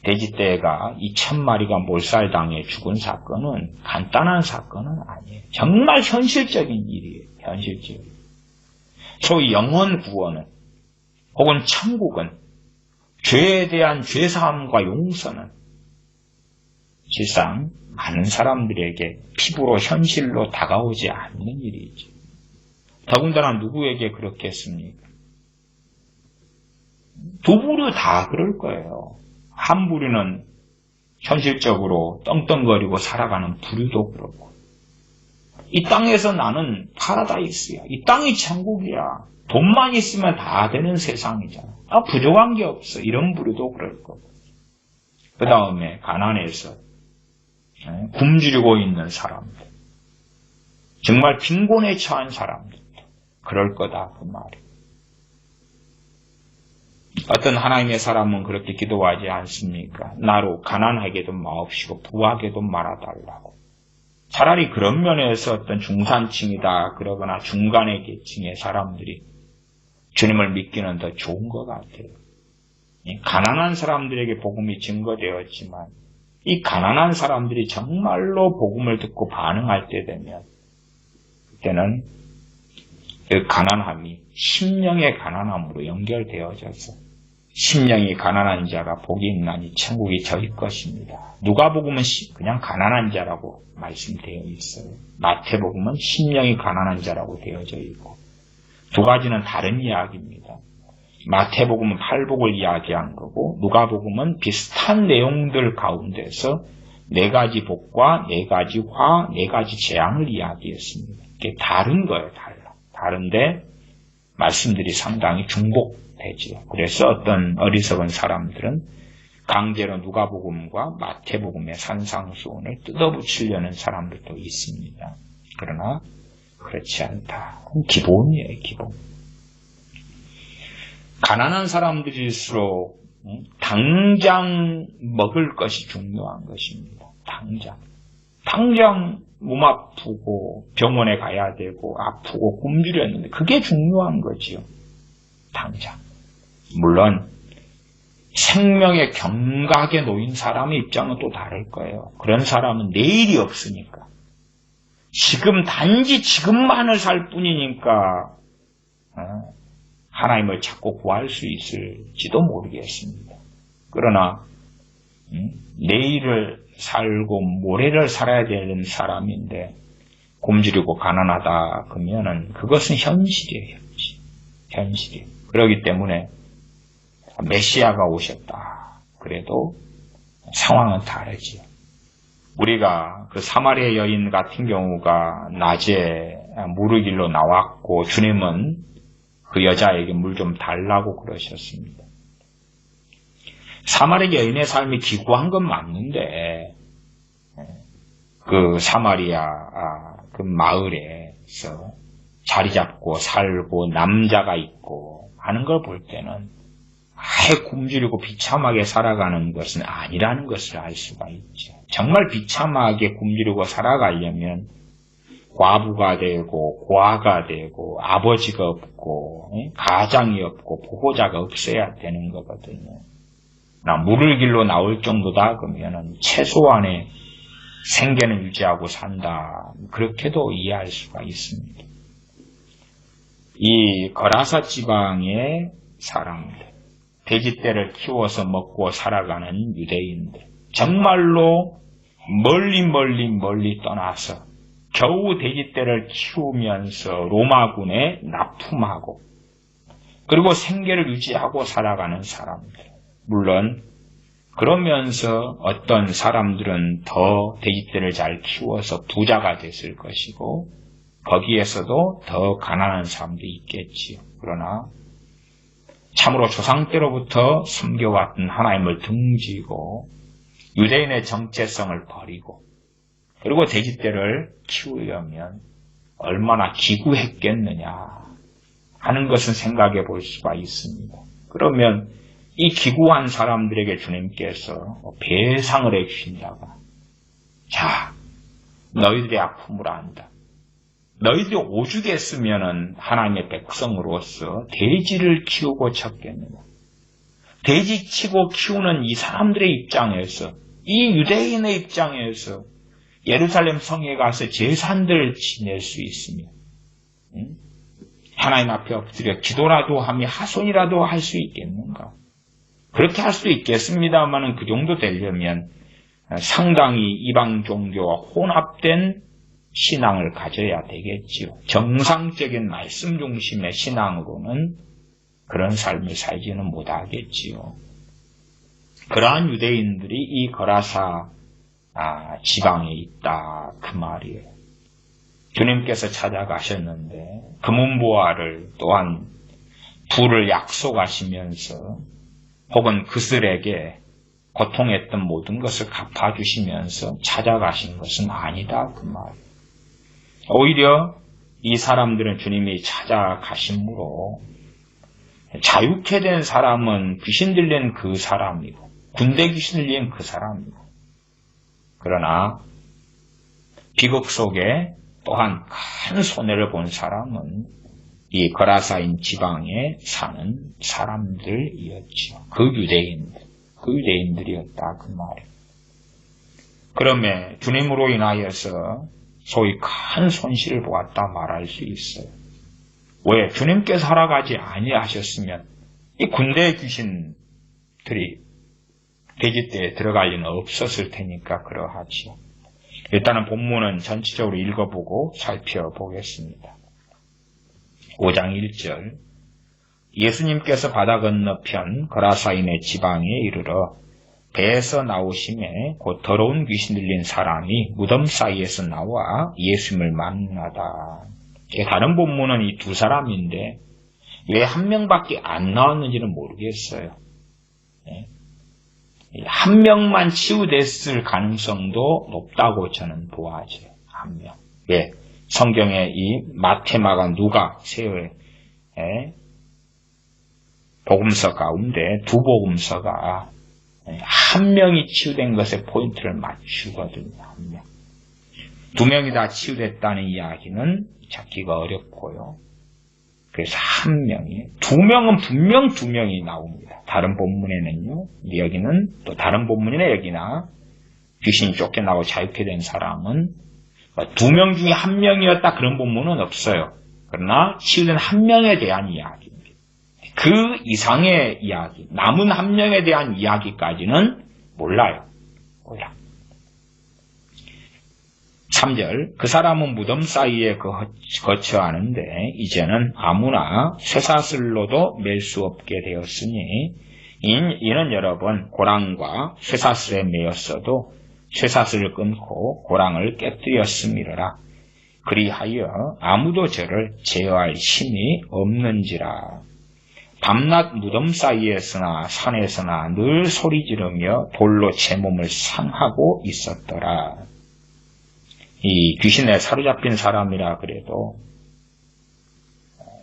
돼지떼가 2,000마리가 몰살당해 죽은 사건은 간단한 사건은 아니에요. 정말 현실적인 일이에요. 현실적인. 소위 영혼 구원은 혹은 천국은 죄에 대한 죄사함과 용서는 실상 많은 사람들에게 피부로 현실로 다가오지 않는 일이죠. 더군다나 누구에게 그렇겠습니까? 두 부류 다 그럴 거예요. 한 부류는 현실적으로 떵떵거리고 살아가는 부류도 그렇고 이 땅에서 나는 파라다이스야. 이 땅이 천국이야. 돈만 있으면 다 되는 세상이잖아. 부족한 게 없어. 이런 부류도 그럴 거고 그 다음에 가난해서 굶주리고 있는 사람들 정말 빈곤에 처한 사람들 그럴 거다 그 말이에요. 어떤 하나님의 사람은 그렇게 기도하지 않습니까? 나로 가난하게도 마옵시고 부하게도 말아달라고. 차라리 그런 면에서 어떤 중산층이다 그러거나 중간의 계층의 사람들이 주님을 믿기는 더 좋은 것 같아요. 가난한 사람들에게 복음이 증거되었지만 이 가난한 사람들이 정말로 복음을 듣고 반응할 때 되면 그때는 그 가난함이 심령의 가난함으로 연결되어져서 심령이 가난한 자가 복이 있나니 천국이 저희 것입니다. 누가복음은 그냥 가난한 자라고 말씀되어 있어요. 마태복음은 심령이 가난한 자라고 되어져 있고 두 가지는 다른 이야기입니다. 마태복음은 팔복을 이야기한 거고 누가복음은 비슷한 내용들 가운데서 네 가지 복과 네 가지 화, 네 가지 재앙을 이야기했습니다. 이게 다른 거예요. 다른데 말씀들이 상당히 중복되지요. 그래서 어떤 어리석은 사람들은 강제로 누가복음과 마태복음의 산상수훈을 뜯어붙이려는 사람들도 있습니다. 그러나 그렇지 않다. 기본이에요. 기본. 가난한 사람들일수록 당장 먹을 것이 중요한 것입니다. 당장 몸 아프고 병원에 가야 되고 아프고 굶주렸는데 그게 중요한 거지요. 당장. 물론 생명의 경각에 놓인 사람의 입장은 또 다를 거예요. 그런 사람은 내일이 없으니까 단지 지금만을 살 뿐이니까 하나님을 자꾸 구할 수 있을지도 모르겠습니다. 그러나 내일을 살고 모레를 살아야 되는 사람인데 굶주리고 가난하다 그러면은 그것은 현실이에요. 현실이에요. 그렇기 때문에 메시아가 오셨다. 그래도 상황은 다르지요. 우리가 그 사마리아 여인 같은 경우가 낮에 물을 길러 나왔고 주님은 그 여자에게 물 좀 달라고 그러셨습니다. 사마리아 여인의 삶이 기구한 건 맞는데 그 사마리아 그 마을에서 자리 잡고 살고 남자가 있고 하는 걸 볼 때는 아예 굶주리고 비참하게 살아가는 것은 아니라는 것을 알 수가 있죠. 정말 비참하게 굶주리고 살아가려면 과부가 되고 고아가 되고 아버지가 없고 가장이 없고 보호자가 없어야 되는 거거든요. 나 물을 길러 나올 정도다 그러면은 최소한의 생계는 유지하고 산다. 그렇게도 이해할 수가 있습니다. 이 거라사 지방의 사람들, 돼지떼를 키워서 먹고 살아가는 유대인들, 정말로 멀리 떠나서 겨우 돼지떼를 키우면서 로마군에 납품하고 그리고 생계를 유지하고 살아가는 사람들. 물론 그러면서 어떤 사람들은 더 돼지떼를 잘 키워서 부자가 됐을 것이고 거기에서도 더 가난한 사람도 있겠지요. 그러나 참으로 조상 때로부터 섬겨왔던 하나님을 등지고 유대인의 정체성을 버리고 그리고 돼지떼를 키우려면 얼마나 기구했겠느냐 하는 것은 생각해 볼 수가 있습니다. 그러면 이 기구한 사람들에게 주님께서 배상을 해주신다가 자, 너희들의 아픔을 안다. 너희들이 오죽했으면 하나님의 백성으로서 돼지를 키우고 쳤겠느냐. 돼지 치고 키우는 이 사람들의 입장에서 이 유대인의 입장에서 예루살렘 성에 가서 제사들을 지낼 수 있으며 하나님 앞에 엎드려 기도라도 하며 하손이라도 할 수 있겠는가? 그렇게 할 수도 있겠습니다만은 그 정도 되려면 상당히 이방 종교와 혼합된 신앙을 가져야 되겠지요. 정상적인 말씀 중심의 신앙으로는 그런 삶을 살지는 못하겠지요. 그러한 유대인들이 이 거라사 지방에 있다 그 말이에요. 주님께서 찾아가셨는데 금은보화를 또한 부를 약속하시면서 혹은 그들에게 고통했던 모든 것을 갚아주시면서 찾아가신 것은 아니다 그 말이에요. 오히려 이 사람들은 주님이 찾아가심으로 자유케 된 사람은 귀신 들린 그 사람이고 군대 귀신 들린 그 사람이고 그러나 비극 속에 또한 큰 손해를 본 사람은 이 거라사인 지방에 사는 사람들이었죠. 그 유대인들이었다 그 말이에요. 그러면 주님으로 인하여서 소위 큰 손실을 보았다 말할 수 있어요. 왜? 주님께서 살아가지 아니하셨으면 이 군대 귀신들이 돼지떼에 들어갈 리는 없었을 테니까 그러하지요. 일단은 본문은 전체적으로 읽어보고 살펴보겠습니다. 5장 1절 예수님께서 바다 건너편 거라사인의 지방에 이르러 배에서 나오심에 곧 더러운 귀신 들린 사람이 무덤 사이에서 나와 예수님을 만나다. 다른 본문은 이 두 사람인데 왜 한 명밖에 안 나왔는지는 모르겠어요. 한 명만 치유됐을 가능성도 높다고 저는 보아져요. 한 명. 왜? 성경에 이 마태, 마가, 누가 세의 복음서 가운데 두 복음서가 한 명이 치유된 것에 포인트를 맞추거든요. 한 명. 두 명이 다 치유됐다는 이야기는 찾기가 어렵고요. 그래서 한 명이, 두 명은 분명 두 명이 나옵니다. 다른 본문에는요. 여기는 또 다른 본문이나 여기나 귀신이 쫓겨나고 자유케 된 사람은 두 명 중에 한 명이었다 그런 본문은 없어요. 그러나 치유된 한 명에 대한 이야기입니다. 그 이상의 이야기, 남은 한 명에 대한 이야기까지는 몰라요. 몰라. 3절, 그 사람은 무덤 사이에 거처하는데 이제는 아무나 쇠사슬로도 맬 수 없게 되었으니 이는 여러 번 고랑과 쇠사슬에 매였어도 쇠사슬을 끊고 고랑을 깨뜨렸음이라. 그리하여 아무도 저를 제어할 힘이 없는지라. 밤낮 무덤 사이에서나 산에서나 늘 소리 지르며 돌로 제 몸을 상하고 있었더라. 이 귀신에 사로잡힌 사람이라 그래도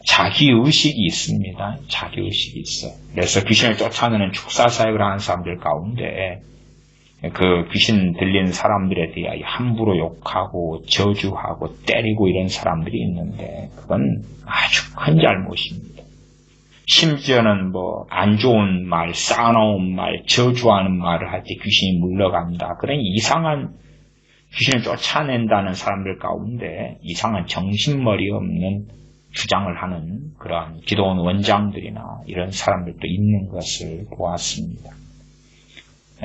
자기의식이 있습니다. 자기의식이 있어요. 그래서 귀신을 쫓아내는 축사사역을 하는 사람들 가운데 그 귀신 들린 사람들에 대하여 함부로 욕하고 저주하고 때리고 이런 사람들이 있는데 그건 아주 큰 잘못입니다. 심지어는 안 좋은 말, 싸나운 말, 저주하는 말을 할 때 귀신이 물러간다. 그런 이상한 귀신을 쫓아낸다는 사람들 가운데 이상한 정신머리 없는 주장을 하는 그러한 기도원 원장들이나 이런 사람들도 있는 것을 보았습니다.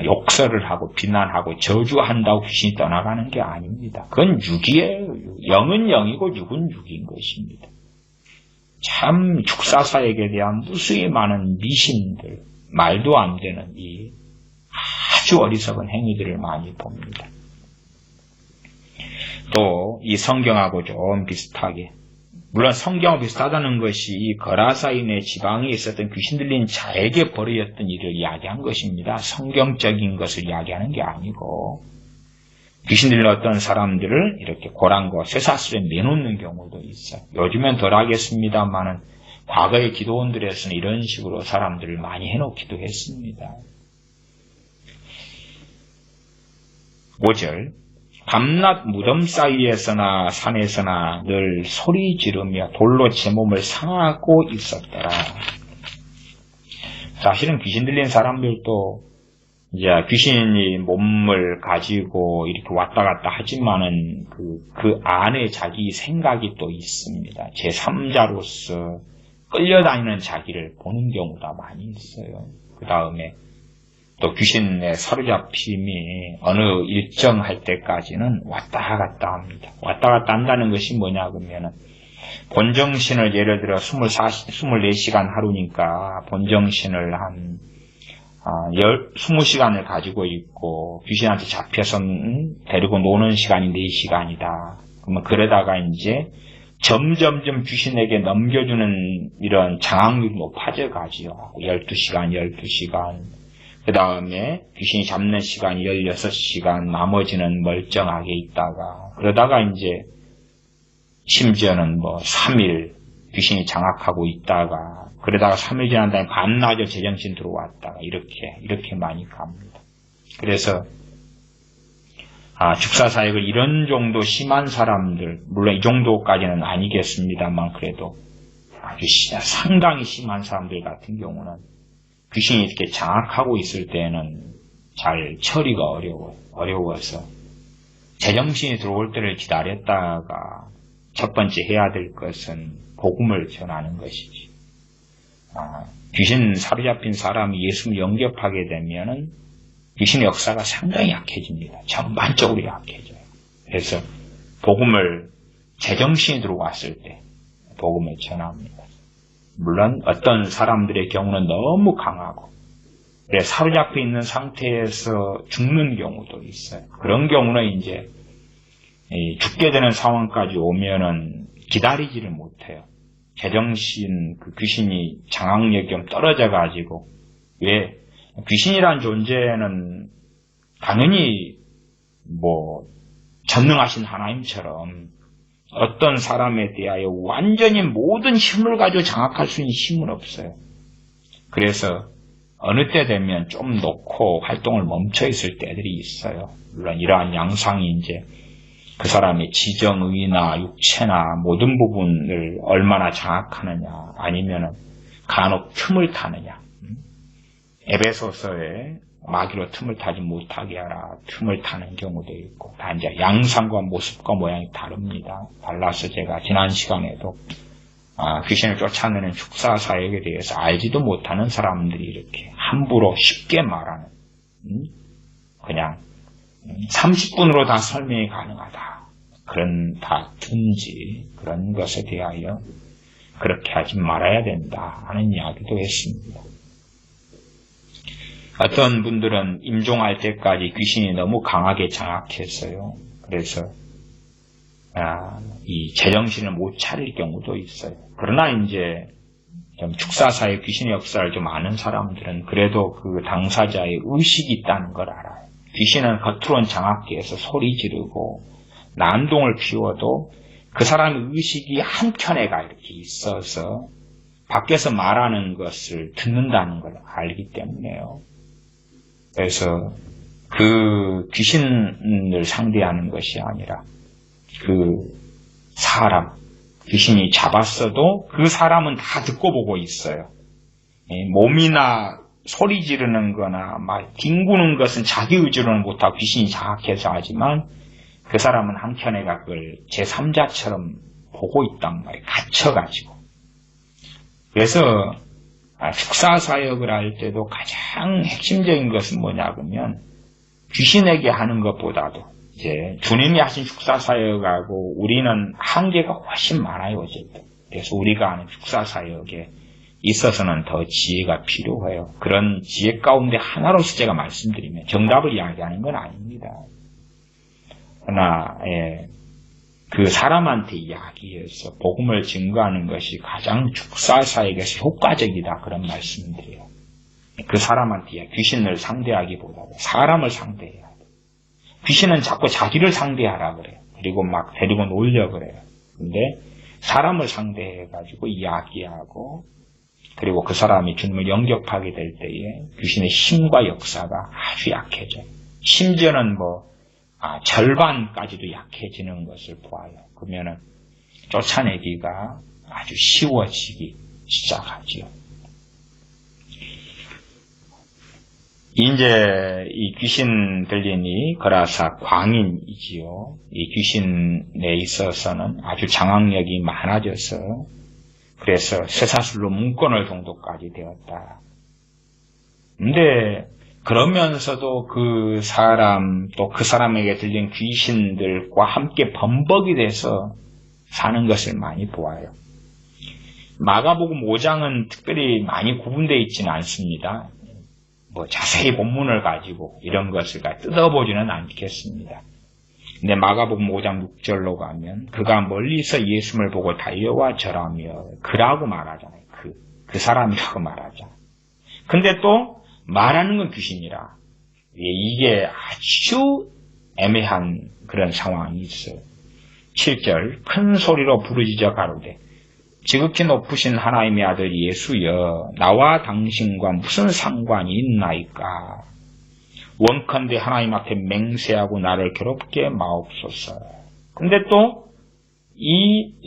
욕설을 하고 비난하고 저주한다고 귀신이 떠나가는 게 아닙니다. 그건 육이에요. 영은 영이고 육은 육인 것입니다. 참 축사사역에 대한 무수히 많은 미신들, 말도 안 되는 이 아주 어리석은 행위들을 많이 봅니다. 또 이 성경하고 좀 비슷하게, 물론 성경하고 비슷하다는 것이 이 거라사인의 지방에 있었던 귀신 들린 자에게 벌어졌던 일을 이야기한 것입니다. 성경적인 것을 이야기하는 게 아니고 귀신 들린 어떤 사람들을 이렇게 고랑과 쇠사슬에 내놓는 경우도 있어요. 요즘엔 덜 하겠습니다만은 과거의 기도원들에서는 이런 식으로 사람들을 많이 해놓기도 했습니다. 5절, 밤낮 무덤 사이에서나 산에서나 늘 소리 지르며 돌로 제 몸을 상하고 있었더라. 사실은 귀신 들린 사람들도 이제 귀신이 몸을 가지고 이렇게 왔다 갔다 하지만은 그 안에 자기 생각이 또 있습니다. 제3자로서 끌려다니는 자기를 보는 경우가 많이 있어요. 그 다음에 또 귀신의 사로잡힘이 어느 일정할 때까지는 왔다 갔다 합니다. 왔다 갔다 한다는 것이 뭐냐 그러면은 본정신을 예를 들어 24시간 하루니까 본정신을 한 20시간을 가지고 있고 귀신한테 잡혀서 데리고 노는 시간이 4시간이다. 그러면 그러다가 이제 점점점 귀신에게 넘겨주는 이런 장악률이 높아져 가지요. 12시간. 그 다음에 귀신이 잡는 시간이 16시간, 나머지는 멀쩡하게 있다가, 그러다가 이제 심지어는 3일 귀신이 장악하고 있다가, 그러다가 3일 지난 다음에 반나절 제정신 들어왔다가, 이렇게 많이 갑니다. 그래서, 축사사역을 이런 정도 심한 사람들, 물론 이 정도까지는 아니겠습니다만, 그래도 아주 상당히 심한 사람들 같은 경우는 귀신이 이렇게 장악하고 있을 때는 잘 처리가 어려워서 제정신이 들어올 때를 기다렸다가 첫 번째 해야 될 것은 복음을 전하는 것이지. 귀신 사로잡힌 사람이 예수를 영접하게 되면은 귀신의 역사가 상당히 약해집니다. 전반적으로 약해져요. 그래서 복음을 제정신이 들어왔을 때 복음을 전합니다. 물론 어떤 사람들의 경우는 너무 강하고 사로잡혀 있는 상태에서 죽는 경우도 있어요. 그런 경우는 이제 죽게 되는 상황까지 오면은 기다리지를 못해요. 제정신 그 귀신이 장악력이 좀 떨어져 가지고, 왜 귀신이란 존재는 당연히 전능하신 하나님처럼 어떤 사람에 대하여 완전히 모든 힘을 가지고 장악할 수 있는 힘은 없어요. 그래서 어느 때 되면 좀 놓고 활동을 멈춰 있을 때들이 있어요. 물론 이러한 양상이 이제 그 사람의 지정의나 육체나 모든 부분을 얼마나 장악하느냐, 아니면은 간혹 틈을 타느냐. 에베소서에 마귀로 틈을 타지 못하게 하라. 틈을 타는 경우도 있고, 다 이제 양상과 모습과 모양이 다릅니다. 달라서 제가 지난 시간에도 귀신을 쫓아내는 축사 사역에 대해서 알지도 못하는 사람들이 이렇게 함부로 쉽게 말하는, 그냥 30분으로 다 설명이 가능하다. 그런 다든지 그런 것에 대하여 그렇게 하지 말아야 된다 하는 이야기도 했습니다. 어떤 분들은 임종할 때까지 귀신이 너무 강하게 장악했어요. 그래서 이 제정신을 못 차릴 경우도 있어요. 그러나 이제 좀 축사사의 귀신의 역사를 좀 아는 사람들은 그래도 그 당사자의 의식이 있다는 걸 알아요. 귀신은 겉으로는 장악해서 소리 지르고 난동을 피워도 그 사람의 의식이 한켠에가 이렇게 있어서 밖에서 말하는 것을 듣는다는 걸 알기 때문에요. 그래서 그 귀신을 상대하는 것이 아니라 그 사람, 귀신이 잡았어도 그 사람은 다 듣고 보고 있어요. 몸이나 소리 지르는 거나 막 뒹구는 것은 자기 의지로는 못하고 귀신이 장악해서 하지만 그 사람은 한켠에가 그걸 제3자처럼 보고 있단 말이에요. 갇혀가지고. 그래서 축사사역을 할 때도 가장 핵심적인 것은 뭐냐면 귀신에게 하는 것보다도 이제 주님이 하신 축사사역하고 우리는 한계가 훨씬 많아요. 어쨌든. 그래서 우리가 하는 축사사역에 있어서는 더 지혜가 필요해요. 그런 지혜 가운데 하나로서 제가 말씀드리면 정답을 이야기하는 건 아닙니다. 그러나 그 사람한테 이야기해서 복음을 증거하는 것이 가장 축사사역에서 효과적이다 그런 말씀드려요. 그 사람한테 귀신을 상대하기보다도 사람을 상대해야 돼. 귀신은 자꾸 자기를 상대하라 그래요. 그리고 막 데리고 놀려 그래요. 근데 사람을 상대해가지고 이야기하고 그리고 그 사람이 주님을 영접하게 될 때에 귀신의 힘과 역사가 아주 약해져요. 심지어는 절반까지도 약해지는 것을 보아요. 그러면은 쫓아내기가 아주 쉬워지기 시작하지요. 이제 이 귀신 들리니 거라사 광인이지요. 이 귀신에 있어서는 아주 장악력이 많아져서 그래서 쇠사슬로 묶어놓을 정도까지 되었다. 근데 그러면서도 그 사람 또 그 사람에게 들린 귀신들과 함께 범벅이 돼서 사는 것을 많이 보아요. 마가복음 5장은 특별히 많이 구분되어 있지는 않습니다. 자세히 본문을 가지고 이런 것을 뜯어보지는 않겠습니다. 근데 마가복음 5장 6절로 가면 그가 멀리서 예수를 보고 달려와 절하며 그라고 말하잖아요. 그 사람이라고 말하잖아요. 근데 또 말하는 건 귀신이라 이게 아주 애매한 그런 상황이 있어요. 7절 큰 소리로 부르짖어 가로되 지극히 높으신 하나님의 아들 예수여 나와 당신과 무슨 상관이 있나이까. 원컨대 하나님 앞에 맹세하고 나를 괴롭게 마옵소서. 근데 또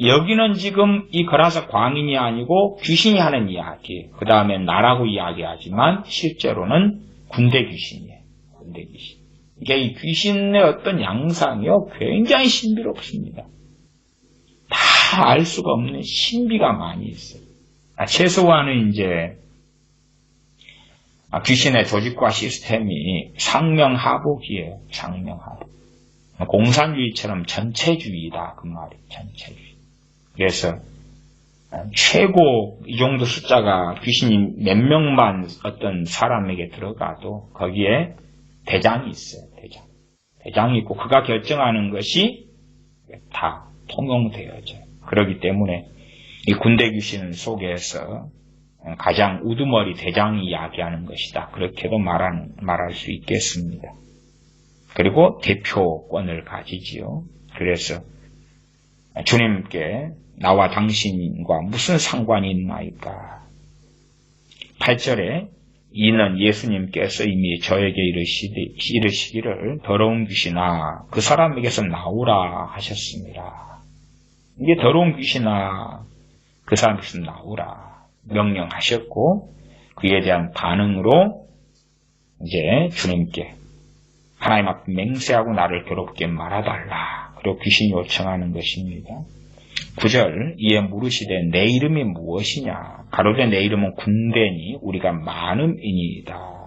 여기는 지금 이 거라사 광인이 아니고 귀신이 하는 이야기, 그 다음에 나라고 이야기하지만 실제로는 군대 귀신이에요. 군대 귀신. 이게 이 귀신의 어떤 양상이요 굉장히 신비롭습니다. 다 알 수가 없는 신비가 많이 있어요. 최소한은 이제 귀신의 조직과 시스템이 상명하복이에요. 상명하복. 공산주의처럼 전체주의다 그 말이에요. 전체주의. 그래서 최고 이 정도 숫자가 귀신이 몇 명만 어떤 사람에게 들어가도 거기에 대장이 있어요. 대장이 있고 그가 결정하는 것이 다 통용되어져요. 그렇기 때문에 이 군대 귀신 속에서 가장 우두머리 대장이 이야기하는 것이다. 그렇게도 말할 수 있겠습니다. 그리고 대표권을 가지지요. 그래서 주님께 나와 당신과 무슨 상관이 있나이까. 8절에 이는 예수님께서 이미 저에게 이르시기를 더러운 귀신아 그 사람에게서 나오라 하셨습니다. 이게 더러운 귀신아 그 사람에게서 나오라 명령하셨고 그에 대한 반응으로 이제 주님께 하나님 앞에 맹세하고 나를 괴롭게 말아달라. 그리고 귀신이 요청하는 것입니다. 9절 이에 물으시되 내 이름이 무엇이냐? 가로되 내 이름은 군대니 우리가 많음이니이다.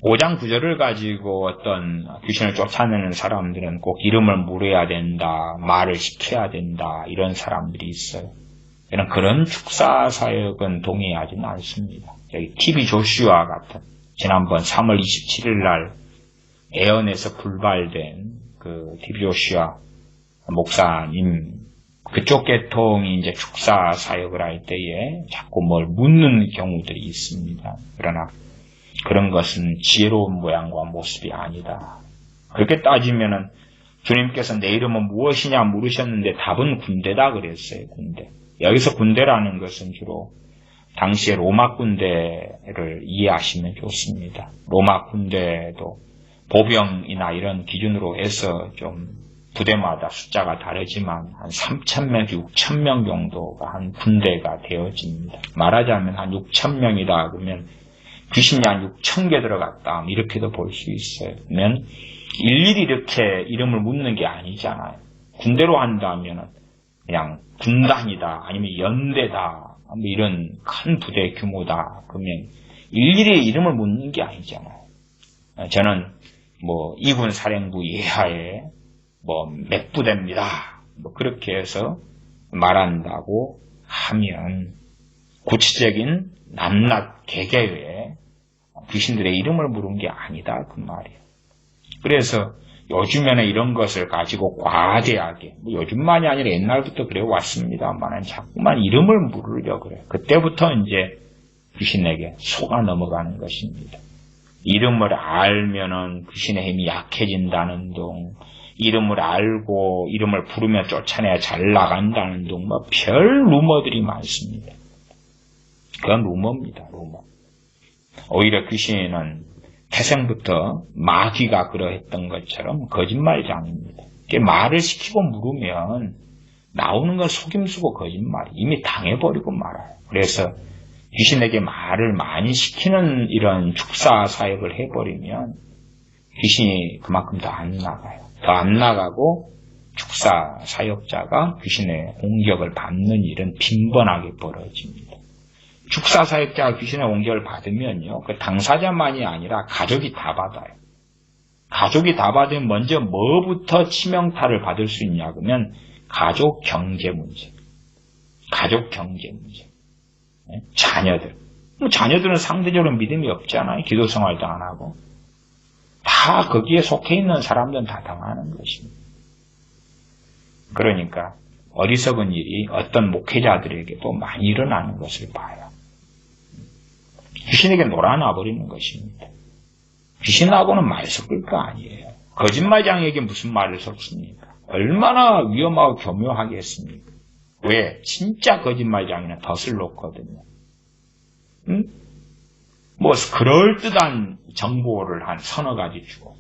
5장 9절을 가지고 어떤 귀신을 쫓아내는 사람들은 꼭 이름을 물어야 된다, 말을 시켜야 된다, 이런 사람들이 있어요. 저는 그런 축사사역은 동의하지는 않습니다. 여기 TV 조슈아 같은 지난번 3월 27일 날 애언에서 불발된 그 TV 조슈아 목사님, 그쪽 계통이 이제 축사사역을 할 때에 자꾸 뭘 묻는 경우들이 있습니다. 그러나 그런 것은 지혜로운 모양과 모습이 아니다. 그렇게 따지면은 주님께서 내 이름은 무엇이냐 물으셨는데 답은 군대다 그랬어요. 군대. 여기서 군대라는 것은 주로 당시의 로마 군대를 이해하시면 좋습니다. 로마 군대도 보병이나 이런 기준으로 해서 좀 부대마다 숫자가 다르지만 한 3,000명, 6,000명 정도가 한 군대가 되어집니다. 말하자면 한 6,000명이다 그러면 귀신이 한 6,000개 들어갔다. 이렇게도 볼 수 있어요. 그러면 일일이 이렇게 이름을 묻는 게 아니잖아요. 군대로 한다면 그냥 군단이다. 아니면 연대다. 뭐 이런 큰 부대 규모다. 그러면 일일이 이름을 묻는 게 아니잖아요. 저는 뭐 이군 사령부 예하에 뭐 몇 부대입니다. 뭐 그렇게 해서 말한다고 하면 구체적인 낱낱 개개의 귀신들의 이름을 물은 게 아니다 그 말이에요. 그래서 요즘에는 이런 것을 가지고 과대하게, 뭐 요즘만이 아니라 옛날부터 그래 왔습니다만 자꾸만 이름을 물으려고 그래요. 그때부터 이제 귀신에게 속아 넘어가는 것입니다. 이름을 알면은 귀신의 힘이 약해진다는 둥, 이름을 알고 이름을 부르며 쫓아내야 잘 나간다는 둥, 뭐 별 루머들이 많습니다. 그건 루머입니다, 루머. 오히려 귀신은 태생부터 마귀가 그러했던 것처럼 거짓말장입니다. 말을 시키고 물으면 나오는 건 속임수고 거짓말이 이미 당해버리고 말아요. 그래서 귀신에게 말을 많이 시키는 이런 축사 사역을 해버리면 귀신이 그만큼 더 안 나가요. 더 안 나가고 축사 사역자가 귀신의 공격을 받는 일은 빈번하게 벌어집니다. 축사 사역자가 귀신의 공격을 받으면요, 그 당사자만이 아니라 가족이 다 받아요. 가족이 다 받으면 먼저 뭐부터 치명타를 받을 수 있냐 그러면 가족 경제 문제, 가족 경제 문제, 자녀들. 자녀들은 상대적으로 믿음이 없잖아요. 기도 생활도 안 하고. 다 거기에 속해 있는 사람들은 다 당하는 것입니다. 그러니까 어리석은 일이 어떤 목회자들에게도 많이 일어나는 것을 봐요. 귀신에게 놀아놔 버리는 것입니다. 귀신하고는 말 섞을 거 아니에요. 거짓말장에게 무슨 말을 섞습니까? 얼마나 위험하고 교묘하겠습니까? 왜? 진짜 거짓말장에는 덫을 놓거든요. 뭐 그럴듯한 정보를 한 서너 가지 주고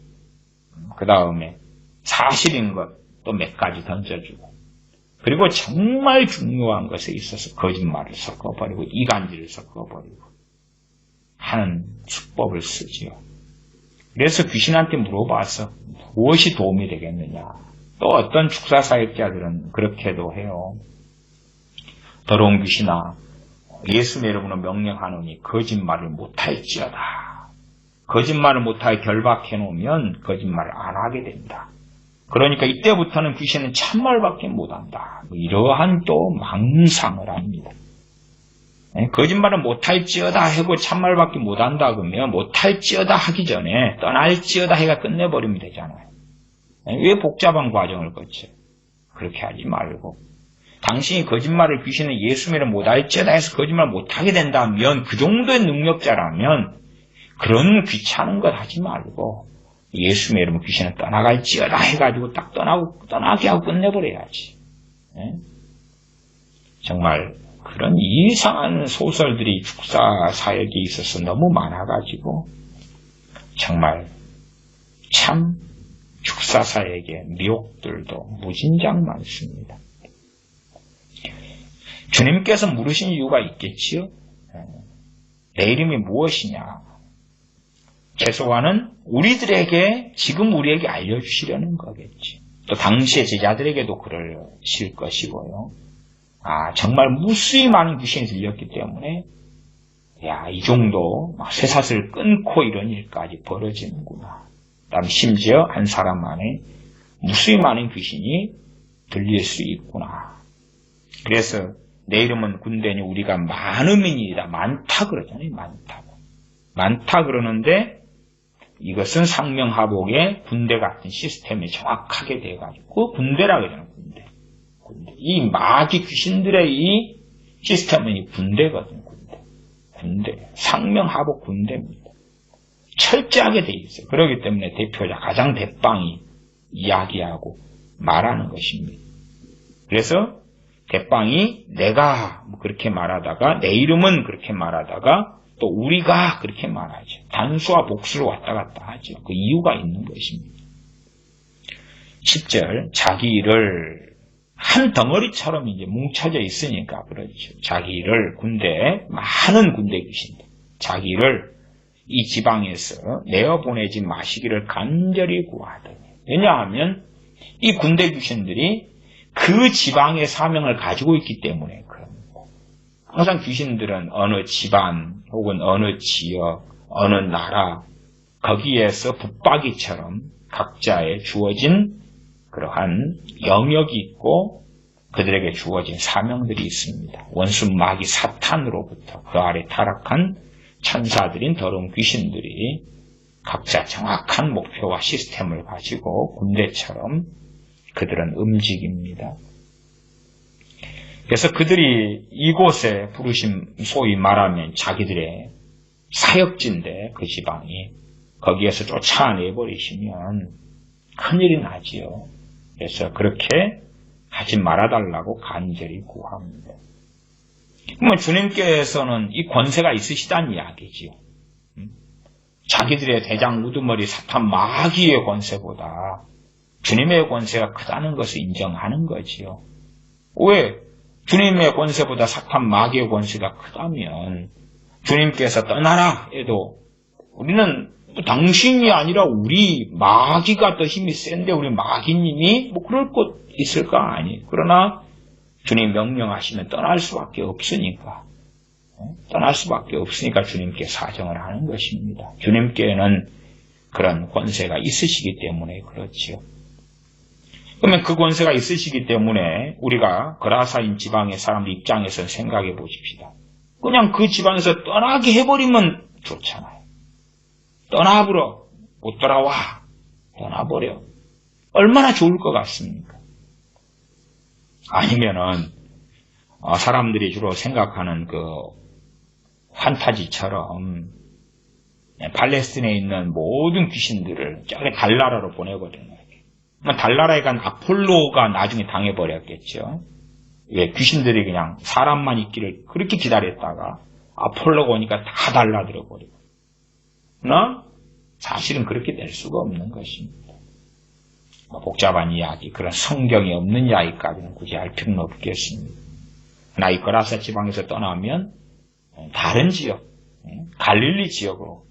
그 다음에 사실인 것 또 몇 가지 던져주고 그리고 정말 중요한 것에 있어서 거짓말을 섞어버리고 이간질을 섞어버리고 하는 수법을 쓰지요. 그래서 귀신한테 물어봐서 무엇이 도움이 되겠느냐. 또 어떤 축사사역자들은 그렇게도 해요. 더러운 귀신아 예수의 이름으로 명령하노니 거짓말을 못할지어다. 거짓말을 못하게 결박해 놓으면 거짓말을 안 하게 된다. 그러니까 이때부터는 귀신은 참말밖에 못한다. 이러한 또 망상을 합니다. 거짓말을 못할지어다 하고 참말밖에 못한다 그러면 못할지어다 하기 전에 떠날지어다 해가 끝내버리면 되잖아요. 왜 복잡한 과정을 거쳐요? 그렇게 하지 말고 당신이 거짓말을 귀신은 예수님을 못할지어다 해서 거짓말 못하게 된다면 그 정도의 능력자라면 그런 귀찮은 것 하지 말고 예수님의 이름으로 귀신은 떠나갈지어다 해가지고 딱 떠나게 하고 끝내버려야지. 정말 그런 이상한 소설들이 축사 사역에 있어서 너무 많아가지고 정말 참 축사 사역의 미혹들도 무진장 많습니다. 주님께서 물으신 이유가 있겠지요? 내 이름이 무엇이냐? 최소한은 우리들에게 지금 우리에게 알려주시려는 거겠지. 또 당시의 제자들에게도 그러실 것이고요. 정말 무수히 많은 귀신이 들렸기 때문에 이 정도 막 쇠사슬 끊고 이런 일까지 벌어지는구나. 그다음 심지어 한 사람 안에 무수히 많은 귀신이 들릴 수 있구나. 그래서 내 이름은 군대니 우리가 많음이니이다. 많다 그러잖아요. 많다 그러는데 이것은 상명하복의 군대 같은 시스템이 정확하게 돼가지고 군대라 그러잖아요. 군대. 이 마귀 귀신들의 이 시스템은 이 군대거든요. 군대. 상명하복 군대입니다. 철저하게 돼 있어요. 그렇기 때문에 대표자 가장 대빵이 이야기하고 말하는 것입니다. 그래서 대빵이 내가 그렇게 말하다가 내 이름은 그렇게 말하다가 또 우리가 그렇게 말하죠. 단수와 복수로 왔다 갔다 하죠. 그 이유가 있는 것입니다. 10절 자기 일을 한 덩어리처럼 이제 뭉쳐져 있으니까 그렇죠. 자기 일을 많은 군대 귀신들 자기 일을 이 지방에서 내어보내지 마시기를 간절히 구하더니. 왜냐하면 이 군대 귀신들이 그 지방의 사명을 가지고 있기 때문에 그럽니다. 항상 귀신들은 어느 집안 혹은 어느 지역, 어느 나라 거기에서 붙박이처럼 각자에 주어진 그러한 영역이 있고 그들에게 주어진 사명들이 있습니다. 원수 마귀 사탄으로부터 그 아래 타락한 천사들인 더러운 귀신들이 각자 정확한 목표와 시스템을 가지고 군대처럼 그들은 움직입니다. 그래서 그들이 이곳에 부르심 소위 말하면 자기들의 사역지인데 그 지방이 거기에서 쫓아내버리시면 큰일이 나지요. 그래서 그렇게 하지 말아달라고 간절히 구합니다. 그러면 주님께서는 이 권세가 있으시다는 이야기지요. 자기들의 대장 우두머리 사탄 마귀의 권세보다 주님의 권세가 크다는 것을 인정하는 거지요. 왜? 주님의 권세보다 사탄 마귀의 권세가 크다면 주님께서 떠나라 해도 우리는 당신이 아니라 우리 마귀가 더 힘이 센데 우리 마귀님이 그럴 것 있을까? 아니. 그러나 주님 명령하시면 떠날 수밖에 없으니까 주님께 사정을 하는 것입니다. 주님께는 그런 권세가 있으시기 때문에 그렇지요. 그러면 그 권세가 있으시기 때문에 우리가 거라사인 지방의 사람들 입장에서 생각해 보십시다. 그냥 그 지방에서 떠나게 해버리면 좋잖아요. 떠나버려. 못 돌아와. 떠나버려. 얼마나 좋을 것 같습니까? 아니면은 사람들이 주로 생각하는 그 판타지처럼 팔레스틴에 있는 모든 귀신들을 저기 달나라로 보내버리는 거예요. 달나라에 간 아폴로가 나중에 당해버렸겠죠. 왜 귀신들이 그냥 사람만 있기를 그렇게 기다렸다가 아폴로가 오니까 다 달라들어 버리고. 그러나 사실은 그렇게 될 수가 없는 것입니다. 복잡한 이야기, 그런 성경이 없는 이야기까지는 굳이 할 필요는 없겠습니다. 그러나 이 거라사 지방에서 떠나면 다른 지역, 갈릴리 지역으로,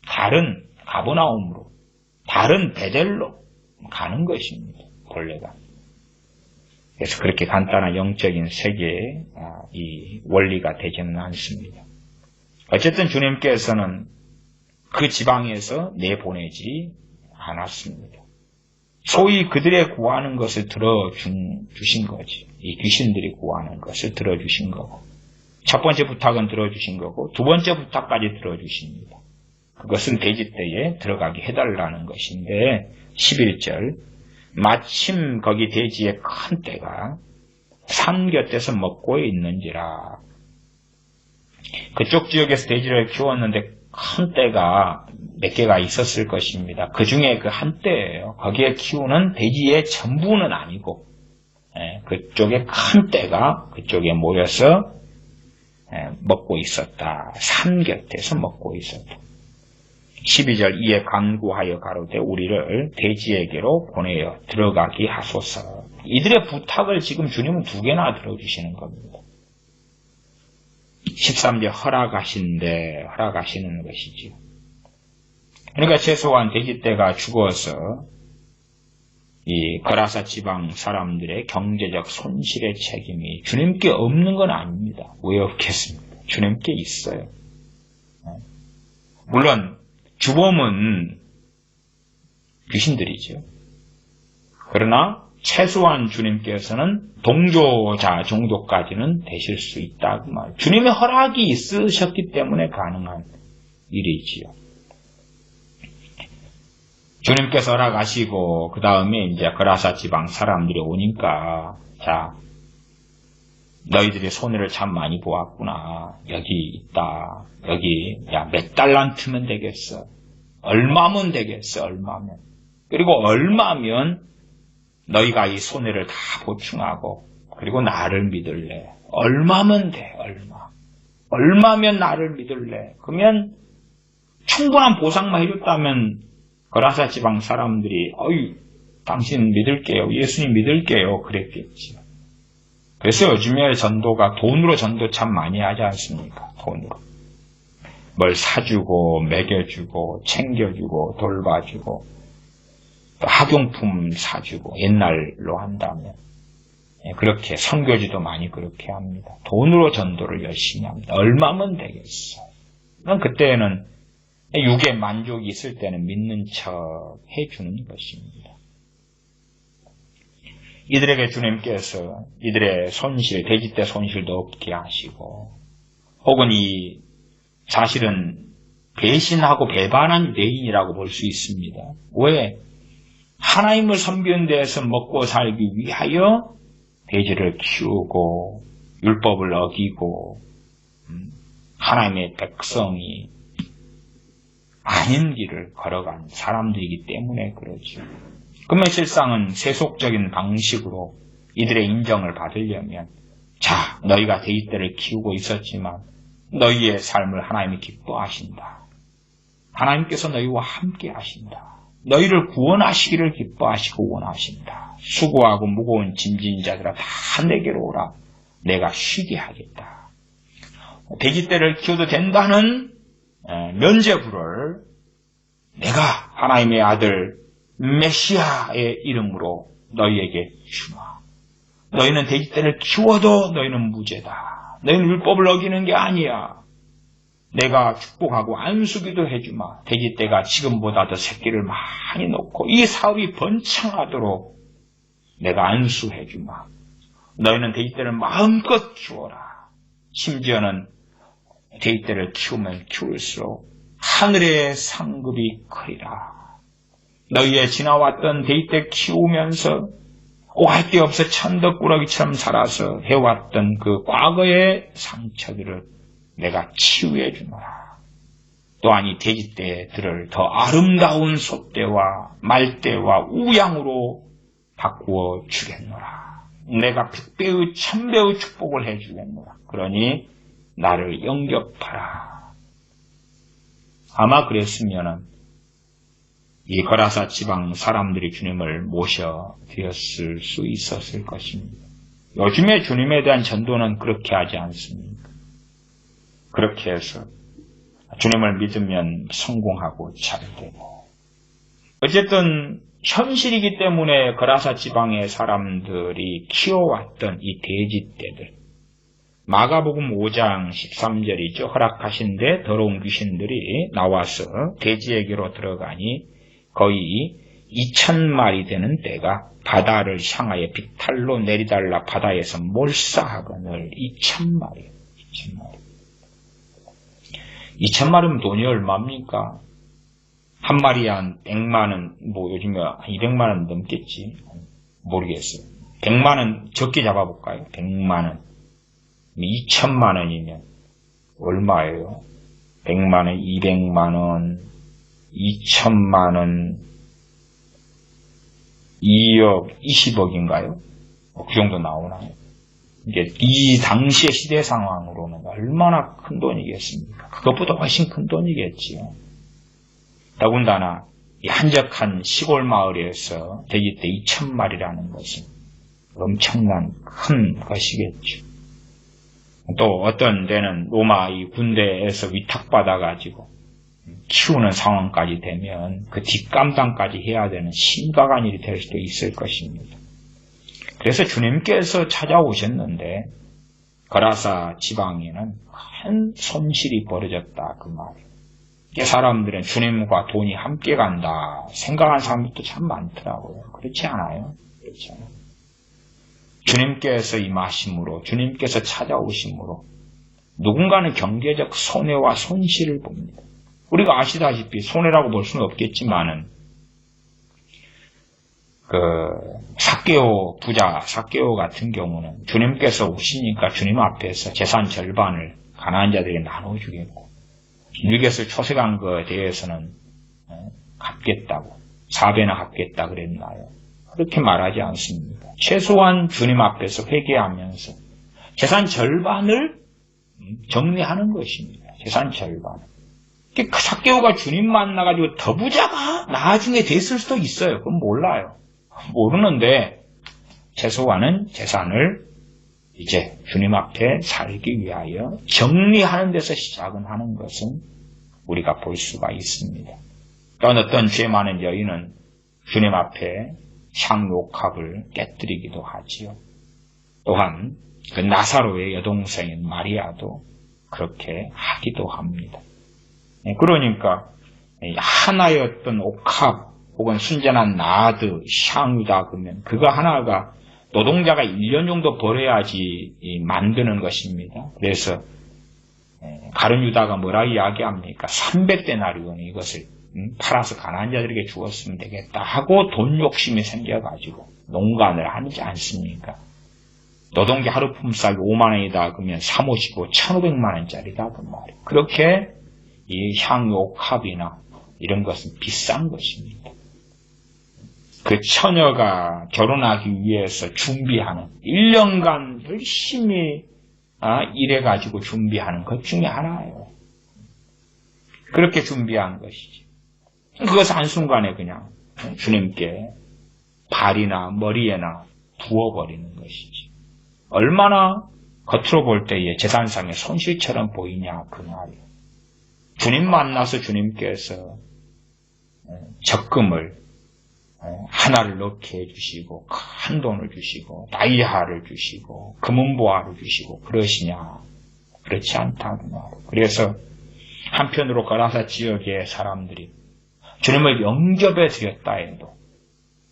다른 가버나움으로, 다른 베델로 가는 것입니다. 본래가. 그래서 그렇게 간단한 영적인 세계의 이 원리가 되지는 않습니다. 어쨌든 주님께서는 그 지방에서 내보내지 않았습니다. 소위 그들의 구하는 것을 들어주신 거지. 이 귀신들이 구하는 것을 들어주신 거고, 첫 번째 부탁은 들어주신 거고, 두 번째 부탁까지 들어주십니다. 그것은 돼지 떼에 들어가게 해달라는 것인데 11절 마침 거기 돼지의 큰 떼가 산 곁에서 먹고 있는지라. 그쪽 지역에서 돼지를 키웠는데 큰 떼가 몇 개가 있었을 것입니다. 그 중에 그 한 떼예요. 거기에 키우는 돼지의 전부는 아니고 그쪽에 큰 떼가 그쪽에 모여서 먹고 있었다. 산 곁에서 먹고 있었다. 12절 이에 간구하여 가로되 우리를 돼지에게로 보내어 들어가게 하소서. 이들의 부탁을 지금 주님은 두 개나 들어주시는 겁니다. 13절 허락하시는 것이지요. 그러니까 최소한 돼지떼가 죽어서 이 거라사 지방 사람들의 경제적 손실의 책임이 주님께 없는 건 아닙니다. 왜 없겠습니까? 주님께 있어요. 물론 주범은 귀신들이죠. 그러나 최소한 주님께서는 동조자 정도까지는 되실 수 있다고 말이에요. 주님의 허락이 있으셨기 때문에 가능한 일이지요. 주님께서 허락하시고 그 다음에 이제 거라사 지방 사람들이 오니까 자 너희들이 손해를 참 많이 보았구나. 여기 있다. 여기 야 몇 달란트면 되겠어. 얼마면 되겠어. 얼마면. 그리고 얼마면 너희가 이 손해를 다 보충하고 그리고 나를 믿을래. 얼마면 돼. 얼마면 나를 믿을래. 그러면 충분한 보상만 해줬다면 거라사 지방 사람들이 어이 당신 믿을게요. 예수님 믿을게요. 그랬겠지. 그래서 요즘에 전도가 돈으로 전도 참 많이 하지 않습니까? 돈으로. 뭘 사주고 먹여주고 챙겨주고 돌봐주고 또 학용품 사주고 옛날로 한다면 그렇게 선교지도 많이 그렇게 합니다. 돈으로 전도를 열심히 합니다. 얼마면 되겠어. 그때는 육의 만족이 있을 때는 믿는 척 해주는 것입니다. 이들에게 주님께서 이들의 손실, 돼지떼 손실도 없게 하시고 혹은 이 사실은 배신하고 배반한 유대인이라고 볼 수 있습니다. 왜? 하나님을 섬기는 데에서 먹고 살기 위하여 돼지를 키우고 율법을 어기고 하나님의 백성이 아닌 길을 걸어간 사람들이기 때문에 그러죠. 그러면 실상은 세속적인 방식으로 이들의 인정을 받으려면 자, 너희가 돼지떼를 키우고 있었지만 너희의 삶을 하나님이 기뻐하신다. 하나님께서 너희와 함께 하신다. 너희를 구원하시기를 기뻐하시고 원하신다. 수고하고 무거운 짐진 자들아 다 내게로 오라. 내가 쉬게 하겠다. 돼지떼를 키워도 된다는 면죄부를 내가 하나님의 아들 메시아의 이름으로 너희에게 주마. 너희는 돼지떼를 키워도 너희는 무죄다. 너희는 율법을 어기는 게 아니야. 내가 축복하고 안수기도 해주마. 돼지떼가 지금보다 더 새끼를 많이 놓고 이 사업이 번창하도록 내가 안수해주마. 너희는 돼지떼를 마음껏 키워라. 심지어는 돼지떼를 키우면 키울수록 하늘의 상급이 크리라. 너희의 지나왔던 돼지떼 키우면서 오할 데 없어 천덕꾸러기처럼 살아서 해왔던 그 과거의 상처들을 내가 치유해 주노라. 또한 이 돼지떼들을 더 아름다운 소떼와 말떼와 우양으로 바꾸어 주겠노라. 내가 100배의 1000배의 축복을 해 주겠노라. 그러니 나를 영접하라. 아마 그랬으면은 이 거라사 지방 사람들이 주님을 모셔 드렸을 수 있었을 것입니다. 요즘에 주님에 대한 전도는 그렇게 하지 않습니까? 그렇게 해서 주님을 믿으면 성공하고 잘되고 어쨌든 현실이기 때문에 거라사 지방의 사람들이 키워왔던 이 돼지떼들 마가복음 5장 13절이죠. 허락하신데 더러운 귀신들이 나와서 돼지에게로 들어가니 거의 2000마리 되는 떼가 바다를 향하여 빅탈로 내리달라 바다에서 몰사하거늘 2000마리. 2000마리면 돈이 얼마입니까? 한 마리에 한 100만원, 뭐 요즘에 한 200만원 넘겠지. 모르겠어요. 100만원 적게 잡아볼까요? 100만원. 2000만원이면 얼마예요? 100만원, 200만원, 2000만원, 2억, 20억인가요? 그 정도 나오나요? 이게 이 당시의 시대 상황으로는 얼마나 큰 돈이겠습니까? 그것보다 훨씬 큰 돈이겠지요. 더군다나 이 한적한 시골 마을에서 돼지떼 2000마리라는 것은 엄청난 큰 것이겠죠. 또 어떤 데는 로마 이 군대에서 위탁받아가지고 키우는 상황까지 되면 그 뒷감당까지 해야 되는 심각한 일이 될 수도 있을 것입니다. 그래서 주님께서 찾아오셨는데 거라사 지방에는 큰 손실이 벌어졌다 그 말이에요. 사람들은 주님과 돈이 함께 간다 생각하는 사람들도 참 많더라고요. 그렇지 않아요? 그렇죠. 주님께서 임하심으로 주님께서 찾아오심으로 누군가는 경제적 손해와 손실을 봅니다. 우리가 아시다시피 손해라고 볼 수는 없겠지만은 삭개오 부자 삭개오 같은 경우는 주님께서 오시니까 주님 앞에서 재산 절반을 가난한 자들에게 나눠주겠고 일개수 초색한 것에 대해서는 갚겠다고 4배나 갚겠다 그랬나요? 그렇게 말하지 않습니다. 최소한 주님 앞에서 회개하면서 재산 절반을 정리하는 것입니다. 재산 절반을. 그 삭개오가 주님 만나가지고 더 부자가 나중에 됐을 수도 있어요. 그건 몰라요. 모르는데 최소한은 재산을 이제 주님 앞에 살기 위하여 정리하는 데서 시작은 하는 것은 우리가 볼 수가 있습니다. 또한 어떤 죄 많은 여인은 주님 앞에 향유옥합을 깨뜨리기도 하지요. 또한 그 나사로의 여동생인 마리아도 그렇게 하기도 합니다. 그러니까 하나의 어떤 옥합 혹은 순전한 나드, 향유다 그러면 그거 하나가 노동자가 1년 정도 벌어야지 만드는 것입니다. 그래서 가룟 유다가 뭐라 이야기합니까? 300데나리온 이것을 팔아서 가난한 자들에게 주었으면 되겠다 하고 돈 욕심이 생겨가지고 농간을 하지 않습니까? 노동자 하루 품삯이 5만 원이다 그러면 355, 1,500만 원짜리다 그 말이에요. 그렇게 이 향유 옥합이나 이런 것은 비싼 것입니다. 그 처녀가 결혼하기 위해서 준비하는 1년간 열심히 일해가지고 준비하는 것 중에 하나예요. 그렇게 준비한 것이지. 그것을 한순간에 그냥 주님께 발이나 머리에나 부어버리는 것이지. 얼마나 겉으로 볼 때의 재산상의 손실처럼 보이냐 그 말이에요. 주님 만나서 주님께서 적금을 하나를 넣게 해주시고 큰 돈을 주시고 다이아를 주시고 금은보화를 주시고 그러시냐? 그렇지 않다고 말이에요. 그래서 한편으로 거라사 지역의 사람들이 주님을 영접해 드렸다 해도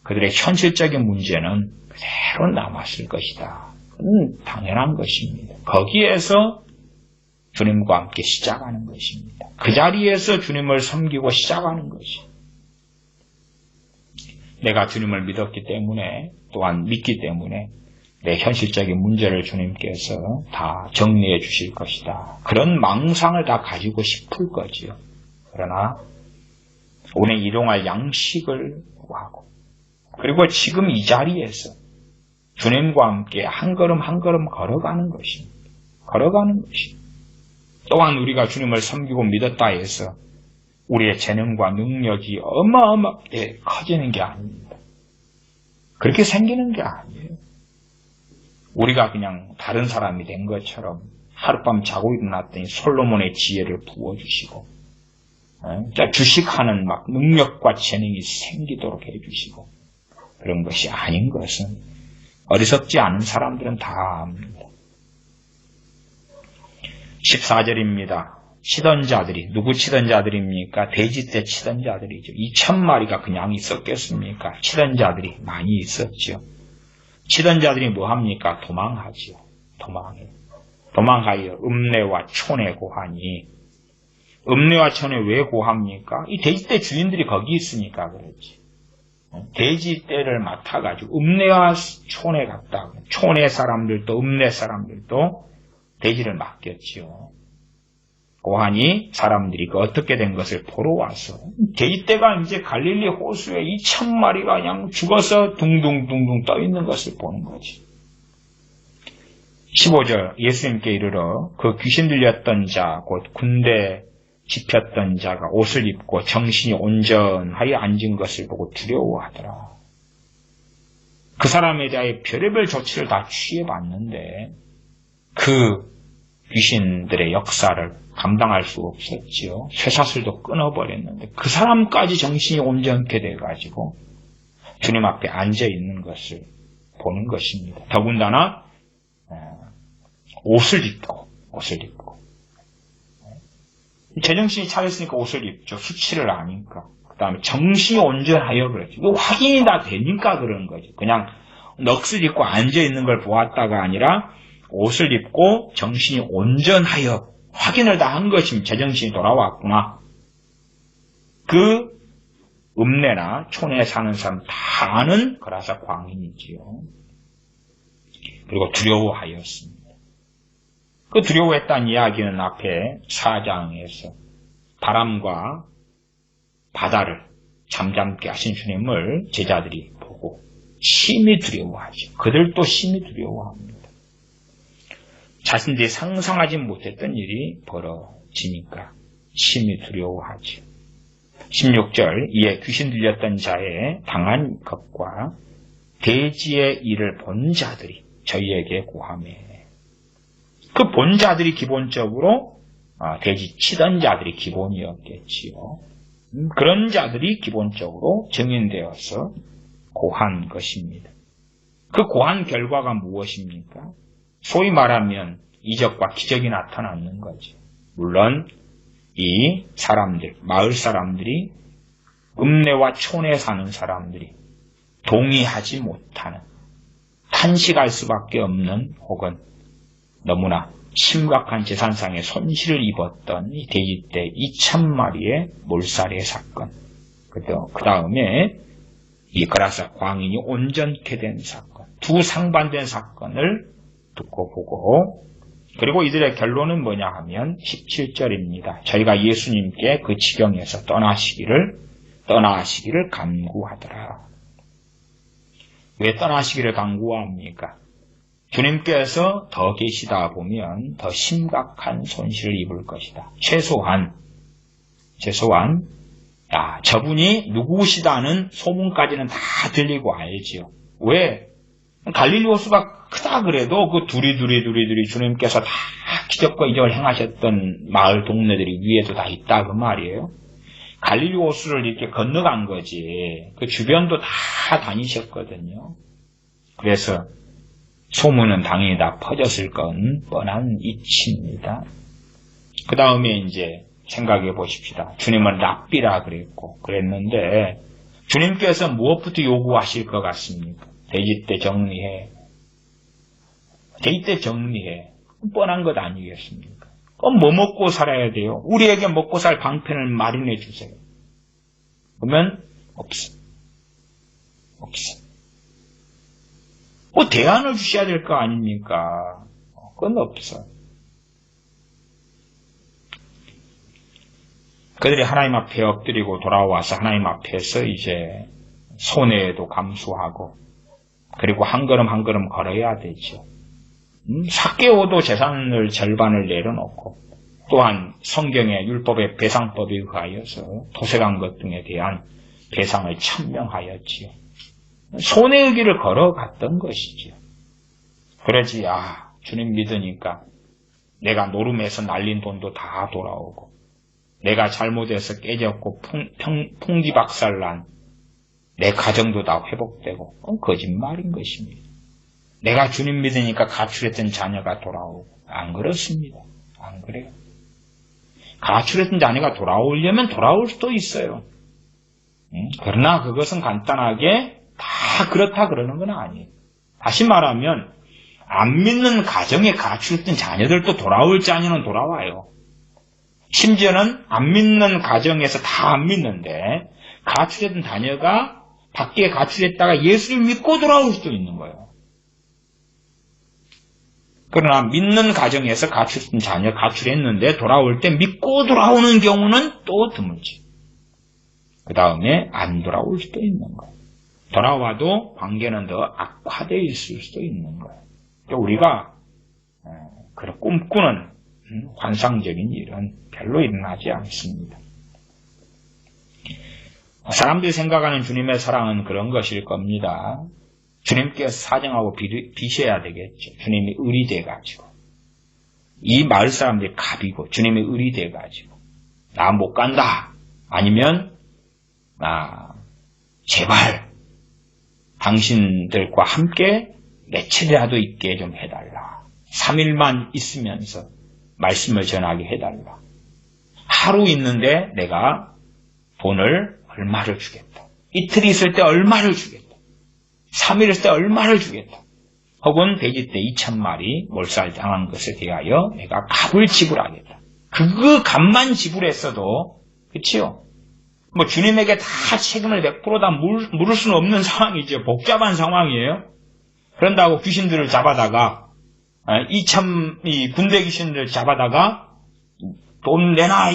그들의 현실적인 문제는 그대로 남았을 것이다. 그건 당연한 것입니다. 거기에서 주님과 함께 시작하는 것입니다. 그 자리에서 주님을 섬기고 시작하는 것입니다. 내가 주님을 믿었기 때문에 또한 믿기 때문에 내 현실적인 문제를 주님께서 다 정리해 주실 것이다. 그런 망상을 다 가지고 싶을 거지요. 그러나 오늘 일용할 양식을 구하고 그리고 지금 이 자리에서 주님과 함께 한 걸음 한 걸음 걸어가는 것입니다. 걸어가는 것입니다. 또한 우리가 주님을 섬기고 믿었다 해서 우리의 재능과 능력이 어마어마하게 커지는 게 아닙니다. 그렇게 생기는 게 아니에요. 우리가 그냥 다른 사람이 된 것처럼 하룻밤 자고 일어났더니 솔로몬의 지혜를 부어주시고 주식하는 막 능력과 재능이 생기도록 해주시고 그런 것이 아닌 것은 어리석지 않은 사람들은 다 압니다. 14절입니다. 치던 자들이 누구 치던 자들입니까? 돼지 떼 치던 자들이죠. 2,000마리가 그냥 있었겠습니까? 치던 자들이 많이 있었죠. 치던 자들이 뭐합니까? 도망하지요. 도망하여 읍내와 촌에 고하니 읍내와 촌에 왜 고합니까? 이 돼지 떼 주인들이 거기 있으니까 그렇지. 돼지 떼를 맡아가지고 읍내와 촌에 갔다. 촌의 사람들도 읍내 사람들도 돼지를 맡겼지요. 고하니 사람들이 그 어떻게 된 것을 보러 와서 돼지떼가 이제 갈릴리 호수에 2,000마리가 그냥 죽어서 둥둥둥둥 떠 있는 것을 보는 거지. 15절 예수님께 이르러 그 귀신 들렸던 자 곧 군대 집혔던 자가 옷을 입고 정신이 온전하여 앉은 것을 보고 두려워하더라. 그 사람에 대하여 별의별 조치를 다 취해봤는데 그 귀신들의 역사를 감당할 수 없었지요. 쇠사슬도 끊어버렸는데 그 사람까지 정신이 온전케 돼가지고 주님 앞에 앉아 있는 것을 보는 것입니다. 더군다나 옷을 입고 제정신이 차렸으니까 옷을 입죠. 수치를 아니까. 그 다음에 정신이 온전하여 그랬죠. 이거 확인이 다 되니까 그런 거죠. 그냥 넋을 입고 앉아 있는 걸 보았다가 아니라 옷을 입고 정신이 온전하여 확인을 다 한 것이면 제정신이 돌아왔구나. 그 읍내나 촌에 사는 사람 다 아는 그라사 광인이지요. 그리고 두려워하였습니다. 그 두려워했다는 이야기는 앞에 4장에서 바람과 바다를 잠잠게 하신 주님을 제자들이 보고 심히 두려워하죠. 그들도 심히 두려워합니다. 자신들이 상상하지 못했던 일이 벌어지니까 심히 두려워하죠. 16절 이에 귀신 들렸던 자의 당한 것과 대지의 일을 본 자들이 저희에게 고하매. 그 본 자들이 기본적으로 대지 치던 자들이 기본이었겠지요. 그런 자들이 기본적으로 증인되어서 고한 것입니다. 그 고한 결과가 무엇입니까? 소위 말하면 이적과 기적이 나타나는 거죠. 물론 이 사람들, 마을 사람들이 읍내와 촌에 사는 사람들이 동의하지 못하는, 탄식할 수밖에 없는 혹은 너무나 심각한 재산상의 손실을 입었던 이 돼지떼 2,000마리의 몰살의 사건, 그 다음에 이 그라사 광인이 온전케 된 사건, 두 상반된 사건을 듣고 보고, 그리고 이들의 결론은 뭐냐 하면 17절입니다. 저희가 예수님께 그 지경에서 떠나시기를 간구하더라. 왜 떠나시기를 간구합니까? 주님께서 더 계시다 보면 더 심각한 손실을 입을 것이다. 최소한 저분이 누구시다는 소문까지는 다 들리고 알지요. 왜? 갈릴리 호수가 크다 그래도 그 두리 주님께서 다 기적과 이적을 행하셨던 마을 동네들이 위에도 다 있다 그 말이에요. 갈릴리 호수를 이렇게 건너간 거지. 그 주변도 다 다니셨거든요. 그래서 소문은 당연히 다 퍼졌을 건 뻔한 이치입니다. 그 다음에 이제 생각해 보십시다. 주님은 랍비라 그랬는데 주님께서 무엇부터 요구하실 것 같습니까? 돼지떼 정리해. 뻔한 것 아니겠습니까? 그럼 뭐 먹고 살아야 돼요? 우리에게 먹고 살 방편을 마련해 주세요. 그러면 없어. 뭐 대안을 주셔야 될 거 아닙니까? 그건 없어. 그들이 하나님 앞에 엎드리고 돌아와서 하나님 앞에서 이제 손해도 감수하고 그리고 한 걸음 한 걸음 걸어야 되죠. 삭개오도 재산을 절반을 내려놓고 또한 성경의 율법의 배상법에 의하여서 도색한 것 등에 대한 배상을 천명하였지요. 손해의 길을 걸어갔던 것이죠. 그러지 주님 믿으니까 내가 노름해서 날린 돈도 다 돌아오고 내가 잘못해서 깨졌고 풍지박살난 내 가정도 다 회복되고 그건 거짓말인 것입니다. 내가 주님 믿으니까 가출했던 자녀가 돌아오고 안 그렇습니다. 안 그래요. 가출했던 자녀가 돌아오려면 돌아올 수도 있어요. 그러나 그것은 간단하게 다 그렇다 그러는 건 아니에요. 다시 말하면 안 믿는 가정에 가출했던 자녀들도 돌아올 자녀는 돌아와요. 심지어는 안 믿는 가정에서 다 안 믿는데 가출했던 자녀가 밖에 가출했다가 예수를 믿고 돌아올 수도 있는 거예요. 그러나 믿는 가정에서 가출했던 자녀 가출했는데 돌아올 때 믿고 돌아오는 경우는 또 드물지. 그 다음에 안 돌아올 수도 있는 거예요. 돌아와도 관계는 더 악화되어 있을 수도 있는 거예요. 우리가 꿈꾸는 환상적인 일은 별로 일어나지 않습니다. 사람들이 생각하는 주님의 사랑은 그런 것일 겁니다. 주님께서 사정하고 비셔야 되겠죠. 주님이 의리돼가지고 이 마을 사람들이 갑이고 주님의 을이 돼가지고 나 못 간다. 아니면 제발 당신들과 함께 며칠이라도 있게 좀 해달라. 3일만 있으면서 말씀을 전하게 해달라. 하루 있는데 내가 돈을 얼마를 주겠다. 이틀 있을 때 얼마를 주겠다. 3일 있을 때 얼마를 주겠다. 혹은 돼지떼 2,000마리 몰살당한 것에 대하여 내가 값을 지불하겠다. 그 값만 지불했어도, 그치요? 뭐 주님에게 다 책임을 100% 다 물을 수는 없는 상황이죠. 복잡한 상황이에요. 그런다고 귀신들을 잡아다가, 이 군대 귀신들을 잡아다가, 돈 내놔,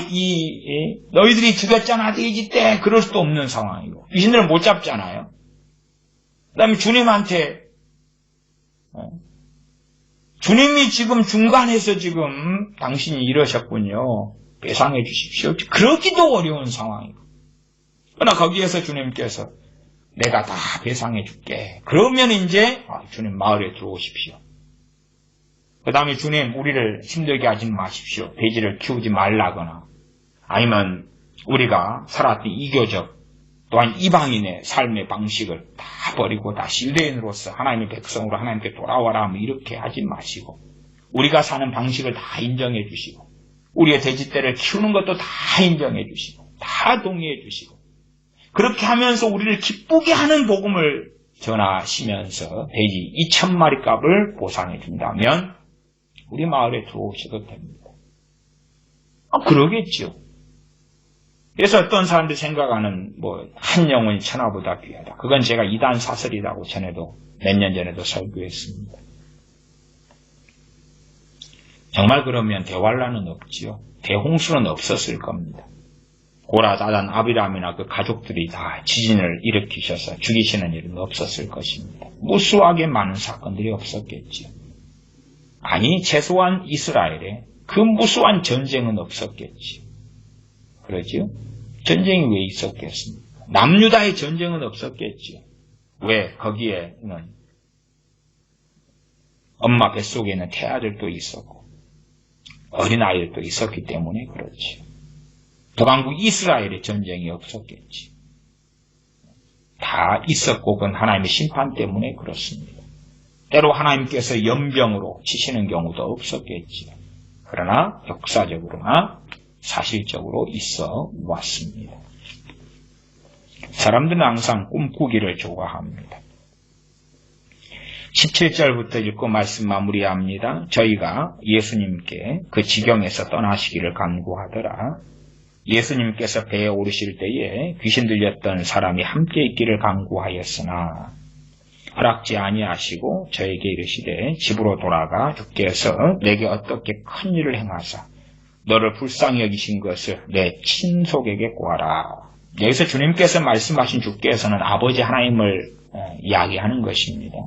너희들이 죽였잖아, 돼지떼. 그럴 수도 없는 상황이고. 귀신들은 못 잡잖아요. 그 다음에 주님한테, 주님이 지금 중간에서 지금 당신이 이러셨군요. 배상해 주십시오. 그러기도 어려운 상황이고. 그러나 거기에서 주님께서 내가 다 배상해 줄게. 그러면 이제 주님 마을에 들어오십시오. 그 다음에 주님 우리를 힘들게 하지 마십시오. 돼지를 키우지 말라거나 아니면 우리가 살았던 이교적 또한 이방인의 삶의 방식을 다 버리고 다시 유대인으로서 하나님의 백성으로 하나님께 돌아와라 뭐 이렇게 하지 마시고 우리가 사는 방식을 다 인정해 주시고 우리의 돼지떼를 키우는 것도 다 인정해 주시고 다 동의해 주시고 그렇게 하면서 우리를 기쁘게 하는 복음을 전하시면서 돼지 2,000마리 값을 보상해 준다면 우리 마을에 들어오셔도 됩니다. 그러겠죠. 그래서 어떤 사람들이 생각하는 한 영혼이 천하보다 귀하다. 그건 제가 이단 사설이라고 전에도 몇 년 전에도 설교했습니다. 정말 그러면 대환란은 없지요. 대홍수는 없었을 겁니다. 고라, 다단, 아비람이나 그 가족들이 다 지진을 일으키셔서 죽이시는 일은 없었을 것입니다. 무수하게 많은 사건들이 없었겠지요. 아니 최소한 이스라엘에 그 무수한 전쟁은 없었겠지요. 그러죠? 전쟁이 왜 있었겠습니까? 남유다의 전쟁은 없었겠지요. 왜? 거기에는 엄마 뱃속에는 태아들도 있었고 어린아이들도 있었기 때문에 그렇지. 북왕국 이스라엘의 전쟁이 없었겠지. 다 있었고 그건 하나님의 심판 때문에 그렇습니다. 때로 하나님께서 연병으로 치시는 경우도 없었겠지. 그러나 역사적으로나 사실적으로 있어 왔습니다. 사람들은 항상 꿈꾸기를 좋아합니다. 17절부터 읽고 말씀 마무리합니다. 저희가 예수님께 그 지경에서 떠나시기를 간구하더라. 예수님께서 배에 오르실 때에 귀신 들렸던 사람이 함께 있기를 간구하였으나 허락지 아니하시고 저에게 이르시되 집으로 돌아가 주께서 내게 어떻게 큰 일을 행하사 너를 불쌍히 여기신 것을 내 친속에게 구하라. 여기서 주님께서 말씀하신 주께서는 아버지 하나님을 이야기하는 것입니다.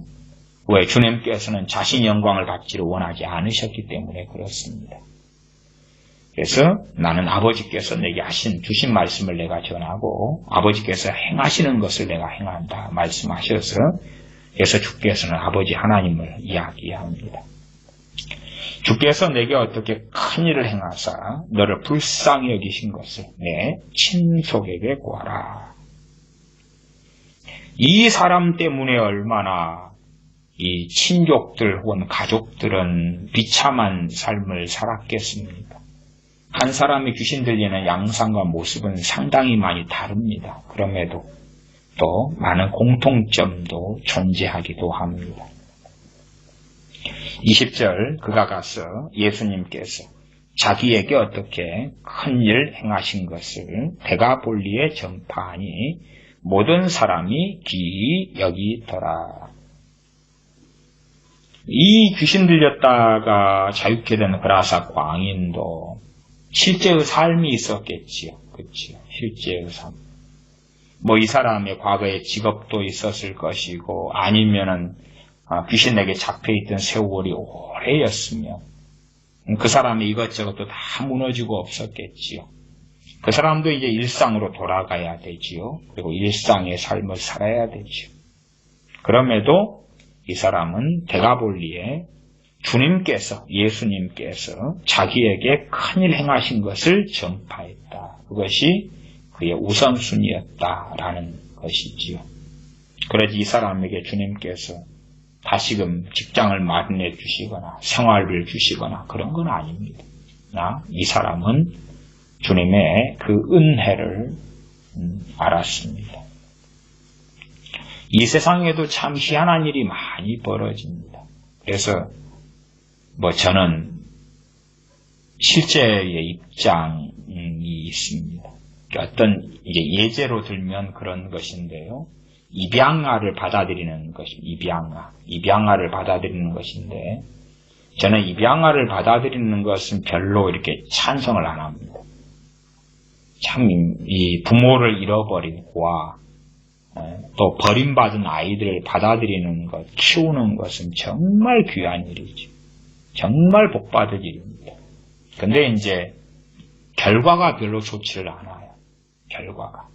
왜? 주님께서는 자신 영광을 받지를 원하지 않으셨기 때문에 그렇습니다. 그래서 나는 아버지께서 내게 주신 말씀을 내가 전하고 아버지께서 행하시는 것을 내가 행한다 말씀하셔서 그래서 주께서는 아버지 하나님을 이야기합니다. 주께서 내게 어떻게 큰 일을 행하사 너를 불쌍히 여기신 것을 내 친속에게 구하라. 이 사람 때문에 얼마나 이 친족들 혹은 가족들은 비참한 삶을 살았겠습니까? 한 사람이 귀신 들리는 양상과 모습은 상당히 많이 다릅니다. 그럼에도 또 많은 공통점도 존재하기도 합니다. 20절 그가 가서 예수님께서 자기에게 어떻게 큰 일 행하신 것을 데가볼리에 전파하니 모든 사람이 기이 여기더라. 이 귀신 들렸다가 자유케 된 그라사 광인도 실제의 삶이 있었겠지요. 그렇지요. 실제의 삶. 이 사람의 과거의 직업도 있었을 것이고 아니면은 귀신에게 잡혀있던 세월이 오래였으며 그 사람이 이것저것도 다 무너지고 없었겠지요. 그 사람도 이제 일상으로 돌아가야 되지요. 그리고 일상의 삶을 살아야 되지요. 그럼에도 이 사람은 데가볼리에 주님께서, 예수님께서 자기에게 큰일 행하신 것을 전파했다. 그것이 그의 우선순위였다라는 것이지요. 그래서 이 사람에게 주님께서 다시금 직장을 마련해 주시거나 생활비를 주시거나 그런 건 아닙니다. 이 사람은 주님의 그 은혜를 알았습니다. 이 세상에도 참 희한한 일이 많이 벌어집니다. 그래서 저는 실제의 입장이 있습니다. 어떤 예제로 들면 그런 것인데요. 입양아를 받아들이는 것입니다. 입양아를 받아들이는 것인데, 저는 입양아를 받아들이는 것은 별로 이렇게 찬성을 안 합니다. 참, 이 부모를 잃어버린 고아, 또 버림받은 아이들을 받아들이는 것, 키우는 것은 정말 귀한 일이죠. 정말 복받은 일입니다. 근데 이제, 결과가 별로 좋지를 않아요. 결과가.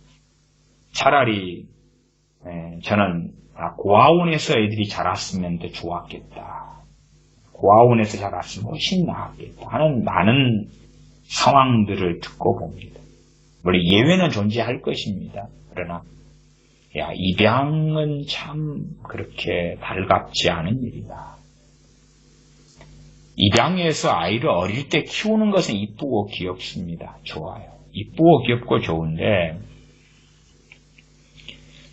차라리, 저는 고아원에서 애들이 자랐으면 더 좋았겠다. 고아원에서 자랐으면 훨씬 나았겠다 하는 많은 상황들을 듣고 봅니다. 물론 예외는 존재할 것입니다. 그러나 입양은 참 그렇게 달갑지 않은 일이다. 입양해서 아이를 어릴 때 키우는 것은 이쁘고 귀엽습니다. 좋아요. 이쁘고 귀엽고 좋은데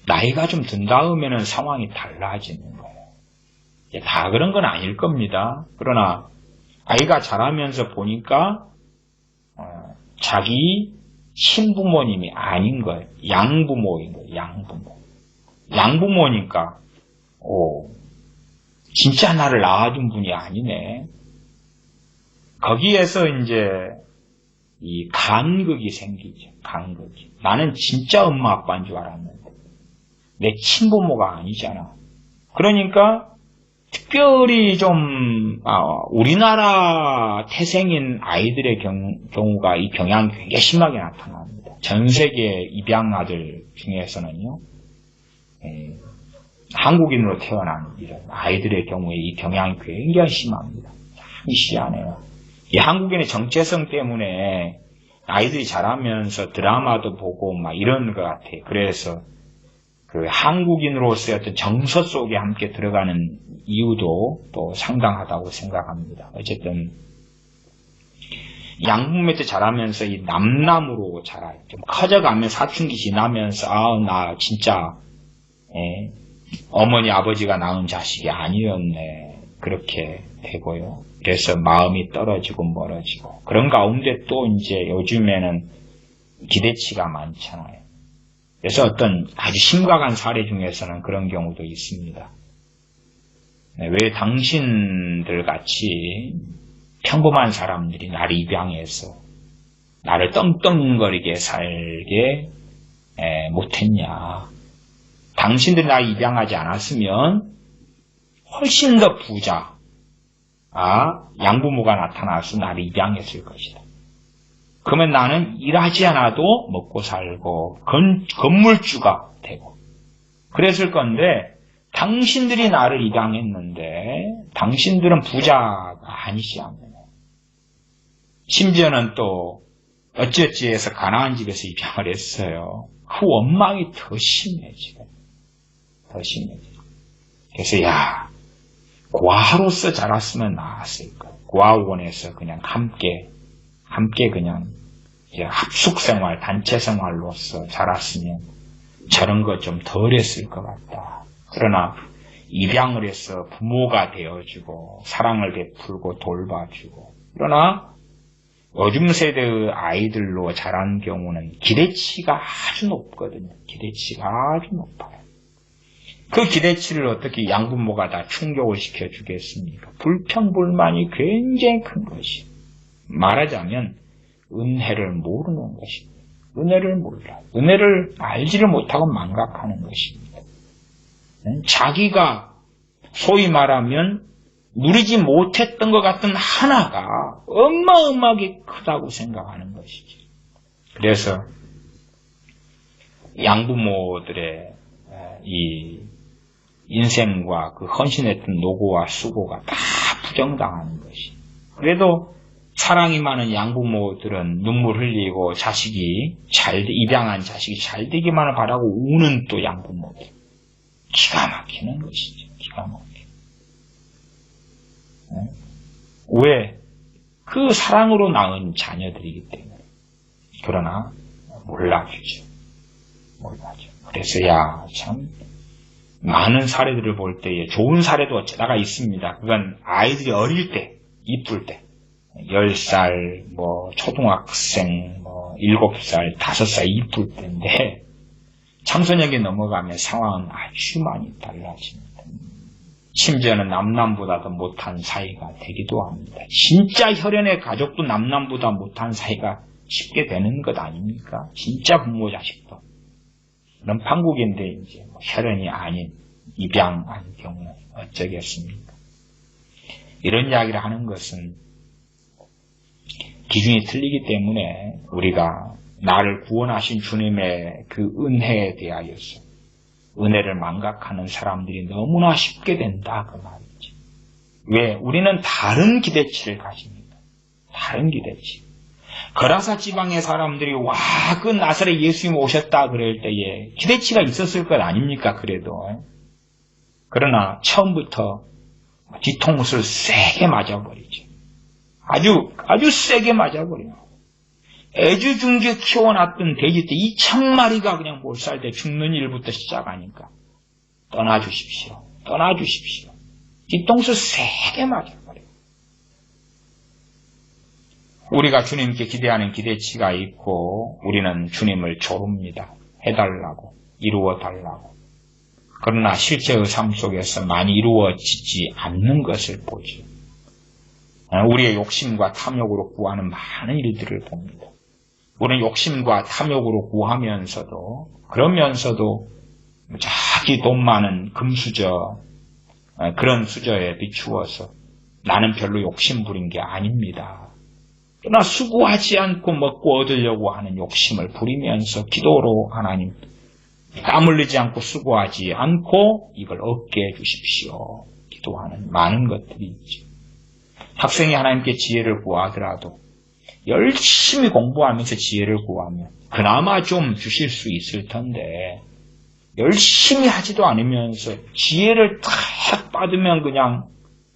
나이가 좀 든 다음에는 상황이 달라지는 거예요. 다 그런 건 아닐 겁니다. 그러나 아이가 자라면서 보니까 자기 친부모님이 아닌 거예요. 양부모인 거예요. 양부모. 양부모니까 진짜 나를 낳아준 분이 아니네. 거기에서 이제 이 간극이 생기죠. 간극이. 나는 진짜 엄마 아빠인 줄 알았는데 내 친부모가 아니잖아. 그러니까 특별히 좀 우리나라 태생인 아이들의 경우가 이 경향이 굉장히 심하게 나타납니다. 전 세계 입양아들 중에서는요. 한국인으로 태어난 이런 아이들의 경우에 이 경향이 굉장히 심합니다. 참 희한해요. 이 한국인의 정체성 때문에 아이들이 자라면서 드라마도 보고 막 이런 것 같아요. 그래서 그 한국인으로서의 어떤 정서 속에 함께 들어가는 이유도 또 상당하다고 생각합니다. 어쨌든 양부모한테 자라면서 이 남남으로 자라요. 좀 커져가면 사춘기 지나면서 나 진짜 어머니 아버지가 낳은 자식이 아니었네. 그렇게 되고요. 그래서 마음이 떨어지고 멀어지고 그런 가운데 또 이제 요즘에는 기대치가 많잖아요. 그래서 어떤 아주 심각한 사례 중에서는 그런 경우도 있습니다. 왜 당신들 같이 평범한 사람들이 나를 입양해서 나를 떵떵거리게 살게 못했냐. 당신들이 나를 입양하지 않았으면 훨씬 더 부자, 양부모가 나타나서 나를 입양했을 것이다. 그러면 나는 일하지 않아도 먹고 살고 건물주가 되고 그랬을 건데 당신들이 나를 입양했는데 당신들은 부자가 아니지 않느냐. 심지어는 또 어찌어찌해서 가난한 집에서 입양을 했어요. 그 원망이 더 심해지고 더 심해지고. 그래서 고아로서 자랐으면 나았을 거야. 고아원에서 그냥 함께 그냥 합숙생활, 단체생활로서 자랐으면 저런 것 좀 덜 했을 것 같다. 그러나 입양을 해서 부모가 되어주고 사랑을 베풀고 돌봐주고 그러나 요즘 세대의 아이들로 자란 경우는 기대치가 아주 높거든요. 기대치가 아주 높아요. 그 기대치를 어떻게 양부모가 다 충족을 시켜주겠습니까? 불평불만이 굉장히 큰 것이. 말하자면 은혜를 모르는 것입니다. 은혜를 몰라요. 은혜를 알지를 못하고 망각하는 것입니다. 자기가 소위 말하면 누리지 못했던 것 같은 하나가 어마어마하게 크다고 생각하는 것이죠. 그래서 양부모들의 이 인생과 그 헌신했던 노고와 수고가 다 부정당하는 것이. 그래도 사랑이 많은 양부모들은 눈물 흘리고 입양한 자식이 잘 되기만을 바라고 우는 또 양부모들. 기가 막히는 것이죠. 기가 막히는. 왜? 그 사랑으로 낳은 자녀들이기 때문에. 그러나 몰라주죠. 그래서 참 많은 사례들을 볼 때에 좋은 사례도 어쩌다가 있습니다. 그건 아이들이 어릴 때, 이쁠 때. 10살, 초등학생, 7살, 5살 이쁠 때인데, 청소년기 넘어가면 상황은 아주 많이 달라집니다. 심지어는 남남보다도 못한 사이가 되기도 합니다. 진짜 혈연의 가족도 남남보다 못한 사이가 쉽게 되는 것 아닙니까? 진짜 부모 자식도. 그럼 판국인데 이제 혈연이 아닌 입양한 경우 어쩌겠습니까? 이런 이야기를 하는 것은 기준이 틀리기 때문에 우리가 나를 구원하신 주님의 그 은혜에 대하여서 은혜를 망각하는 사람들이 너무나 쉽게 된다 그 말이지. 왜? 우리는 다른 기대치를 가집니다. 다른 기대치. 거라사 지방의 사람들이 그 나사렛 예수님 오셨다 그럴 때에 기대치가 있었을 것 아닙니까? 그래도. 그러나 처음부터 뒤통수를 세게 맞아버리죠. 아주 세게 맞아버려요. 애주중지에 키워놨던 돼지 때 2,000마리가 그냥 몰살돼 죽는 일부터 시작하니까 떠나주십시오. 떠나주십시오. 뒤통수 세게 맞아버려요. 우리가 주님께 기대하는 기대치가 있고 우리는 주님을 조릅니다. 해달라고, 이루어달라고. 그러나 실제의 삶 속에서 많이 이루어지지 않는 것을 보죠. 우리의 욕심과 탐욕으로 구하는 많은 일들을 봅니다. 우리는 욕심과 탐욕으로 구하면서도 그러면서도 자기 돈 많은 금수저 그런 수저에 비추어서 나는 별로 욕심 부린 게 아닙니다. 그러나 수고하지 않고 먹고 얻으려고 하는 욕심을 부리면서 기도로 하나님 땀 흘리지 않고 수고하지 않고 이걸 얻게 해주십시오. 기도하는 많은 것들이 있죠. 학생이 하나님께 지혜를 구하더라도 열심히 공부하면서 지혜를 구하면 그나마 좀 주실 수 있을 텐데 열심히 하지도 않으면서 지혜를 탁 받으면 그냥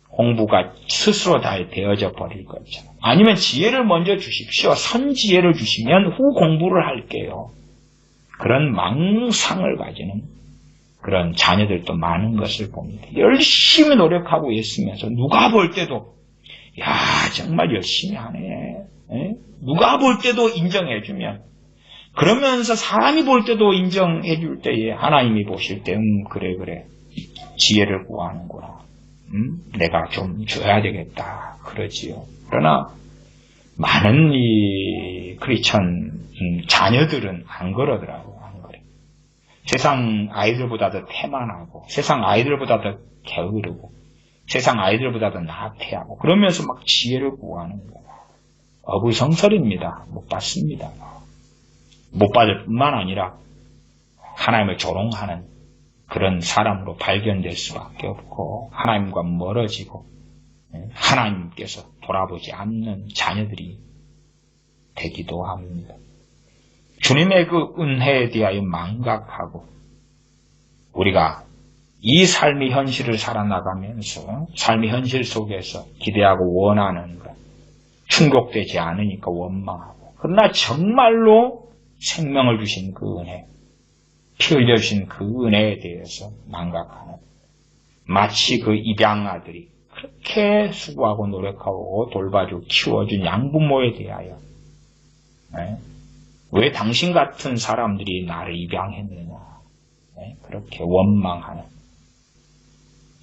공부가 스스로 다 되어져 버릴 거잖아요. 아니면 지혜를 먼저 주십시오. 선지혜를 주시면 후 공부를 할게요. 그런 망상을 가지는 그런 자녀들도 많은 것을 봅니다. 열심히 노력하고 있으면서 누가 볼 때도 정말 열심히 하네. 누가 볼 때도 인정해주면 그러면서 사람이 볼 때도 인정해줄 때에 하나님이 보실 때 그래 지혜를 구하는구나. 내가 좀 줘야 되겠다. 그러지요. 그러나 많은 이 크리스천 자녀들은 안 그러더라고요. 안 그래. 세상 아이들보다 더 태만하고 세상 아이들보다 더 게으르고 세상 아이들보다 더 나태하고 그러면서 막 지혜를 구하는 거예요. 어불성설입니다. 못 받습니다. 못 받을 뿐만 아니라 하나님을 조롱하는 그런 사람으로 발견될 수밖에 없고 하나님과 멀어지고 하나님께서 돌아보지 않는 자녀들이 되기도 합니다. 주님의 그 은혜에 대하여 망각하고 우리가 이 삶의 현실을 살아나가면서 삶의 현실 속에서 기대하고 원하는 것 충족되지 않으니까 원망하고 그러나 정말로 생명을 주신 그 은혜 피 흘려주신 그 은혜에 대해서 망각하는 마치 그 입양아들이 그렇게 수고하고 노력하고 돌봐주고 키워준 양부모에 대하여 왜 당신 같은 사람들이 나를 입양했느냐 그렇게 원망하는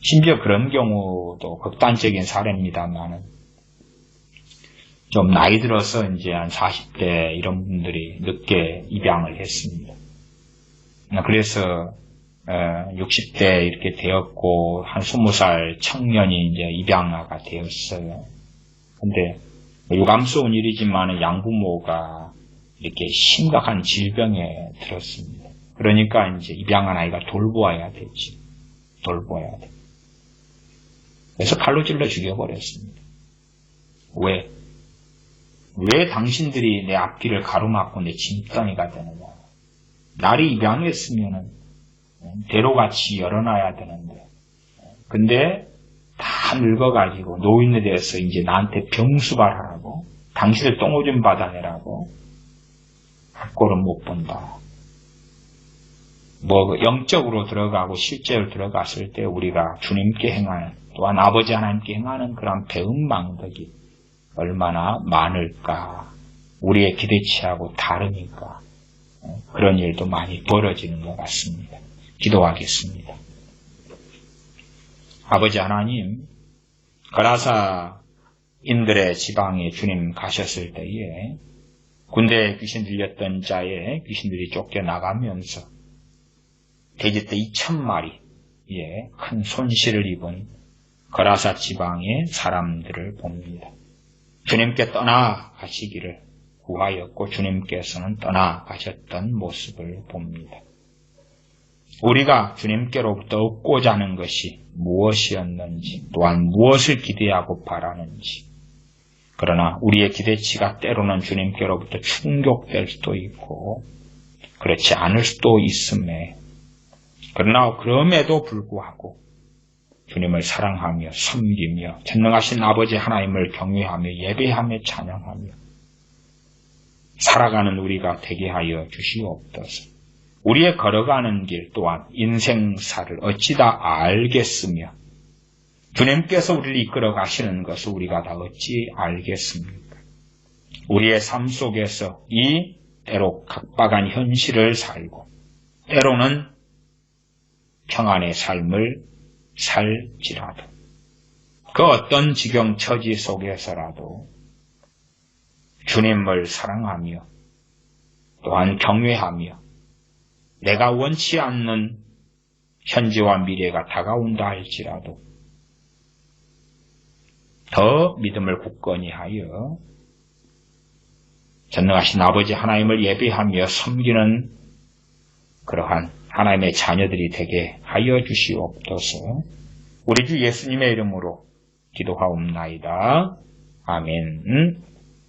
심지어 그런 경우도 극단적인 사례입니다만은 좀 나이 들어서 이제 한 40대 이런 분들이 늦게 입양을 했습니다. 그래서 60대 이렇게 되었고 한 20살 청년이 이제 입양아가 되었어요. 근데 유감스러운 일이지만 양부모가 이렇게 심각한 질병에 들었습니다. 그러니까 이제 입양한 아이가 돌보아야 되지. 돌보아야 돼. 그래서 칼로 찔러 죽여버렸습니다. 왜 당신들이 내 앞길을 가로막고 내 짐덩이가 되느냐. 날이 입양했으면 대로같이 열어놔야 되는데, 근데 다 늙어가지고 노인에 대해서 이제 나한테 병수발하라고, 당신들 똥오줌 받아내라고, 꼴은 못 본다. 영적으로 들어가고 실제로 들어갔을 때 우리가 주님께 행하는, 또한 아버지 하나님께 행하는 그런 배은망덕이 얼마나 많을까. 우리의 기대치하고 다르니까 그런 일도 많이 벌어지는 것 같습니다. 기도하겠습니다. 아버지 하나님, 거라사인들의 지방에 주님 가셨을 때에 군대에 귀신 들렸던 자의 귀신들이 쫓겨나가면서 돼지떼 2,000마리의 큰 손실을 입은 거라사 지방의 사람들을 봅니다. 주님께 떠나가시기를 구하였고 주님께서는 떠나가셨던 모습을 봅니다. 우리가 주님께로부터 얻고자 하는 것이 무엇이었는지, 또한 무엇을 기대하고 바라는지, 그러나 우리의 기대치가 때로는 주님께로부터 충족될 수도 있고 그렇지 않을 수도 있음에, 그러나 그럼에도 불구하고 주님을 사랑하며 섬기며 전능하신 아버지 하나님을 경외하며 예배하며 찬양하며 살아가는 우리가 되게 하여 주시옵소서. 우리의 걸어가는 길 또한 인생사를 어찌다 알겠으며 주님께서 우리를 이끌어 가시는 것을 우리가 다 어찌 알겠습니까? 우리의 삶 속에서 이 때로 각박한 현실을 살고 때로는 평안의 삶을 살지라도 그 어떤 지경 처지 속에서라도 주님을 사랑하며 또한 경외하며 내가 원치 않는 현재와 미래가 다가온다 할지라도 더 믿음을 굳건히 하여 전능하신 아버지 하나님을 예배하며 섬기는 그러한 하나님의 자녀들이 되게 하여 주시옵소서. 우리 주 예수님의 이름으로 기도하옵나이다. 아멘.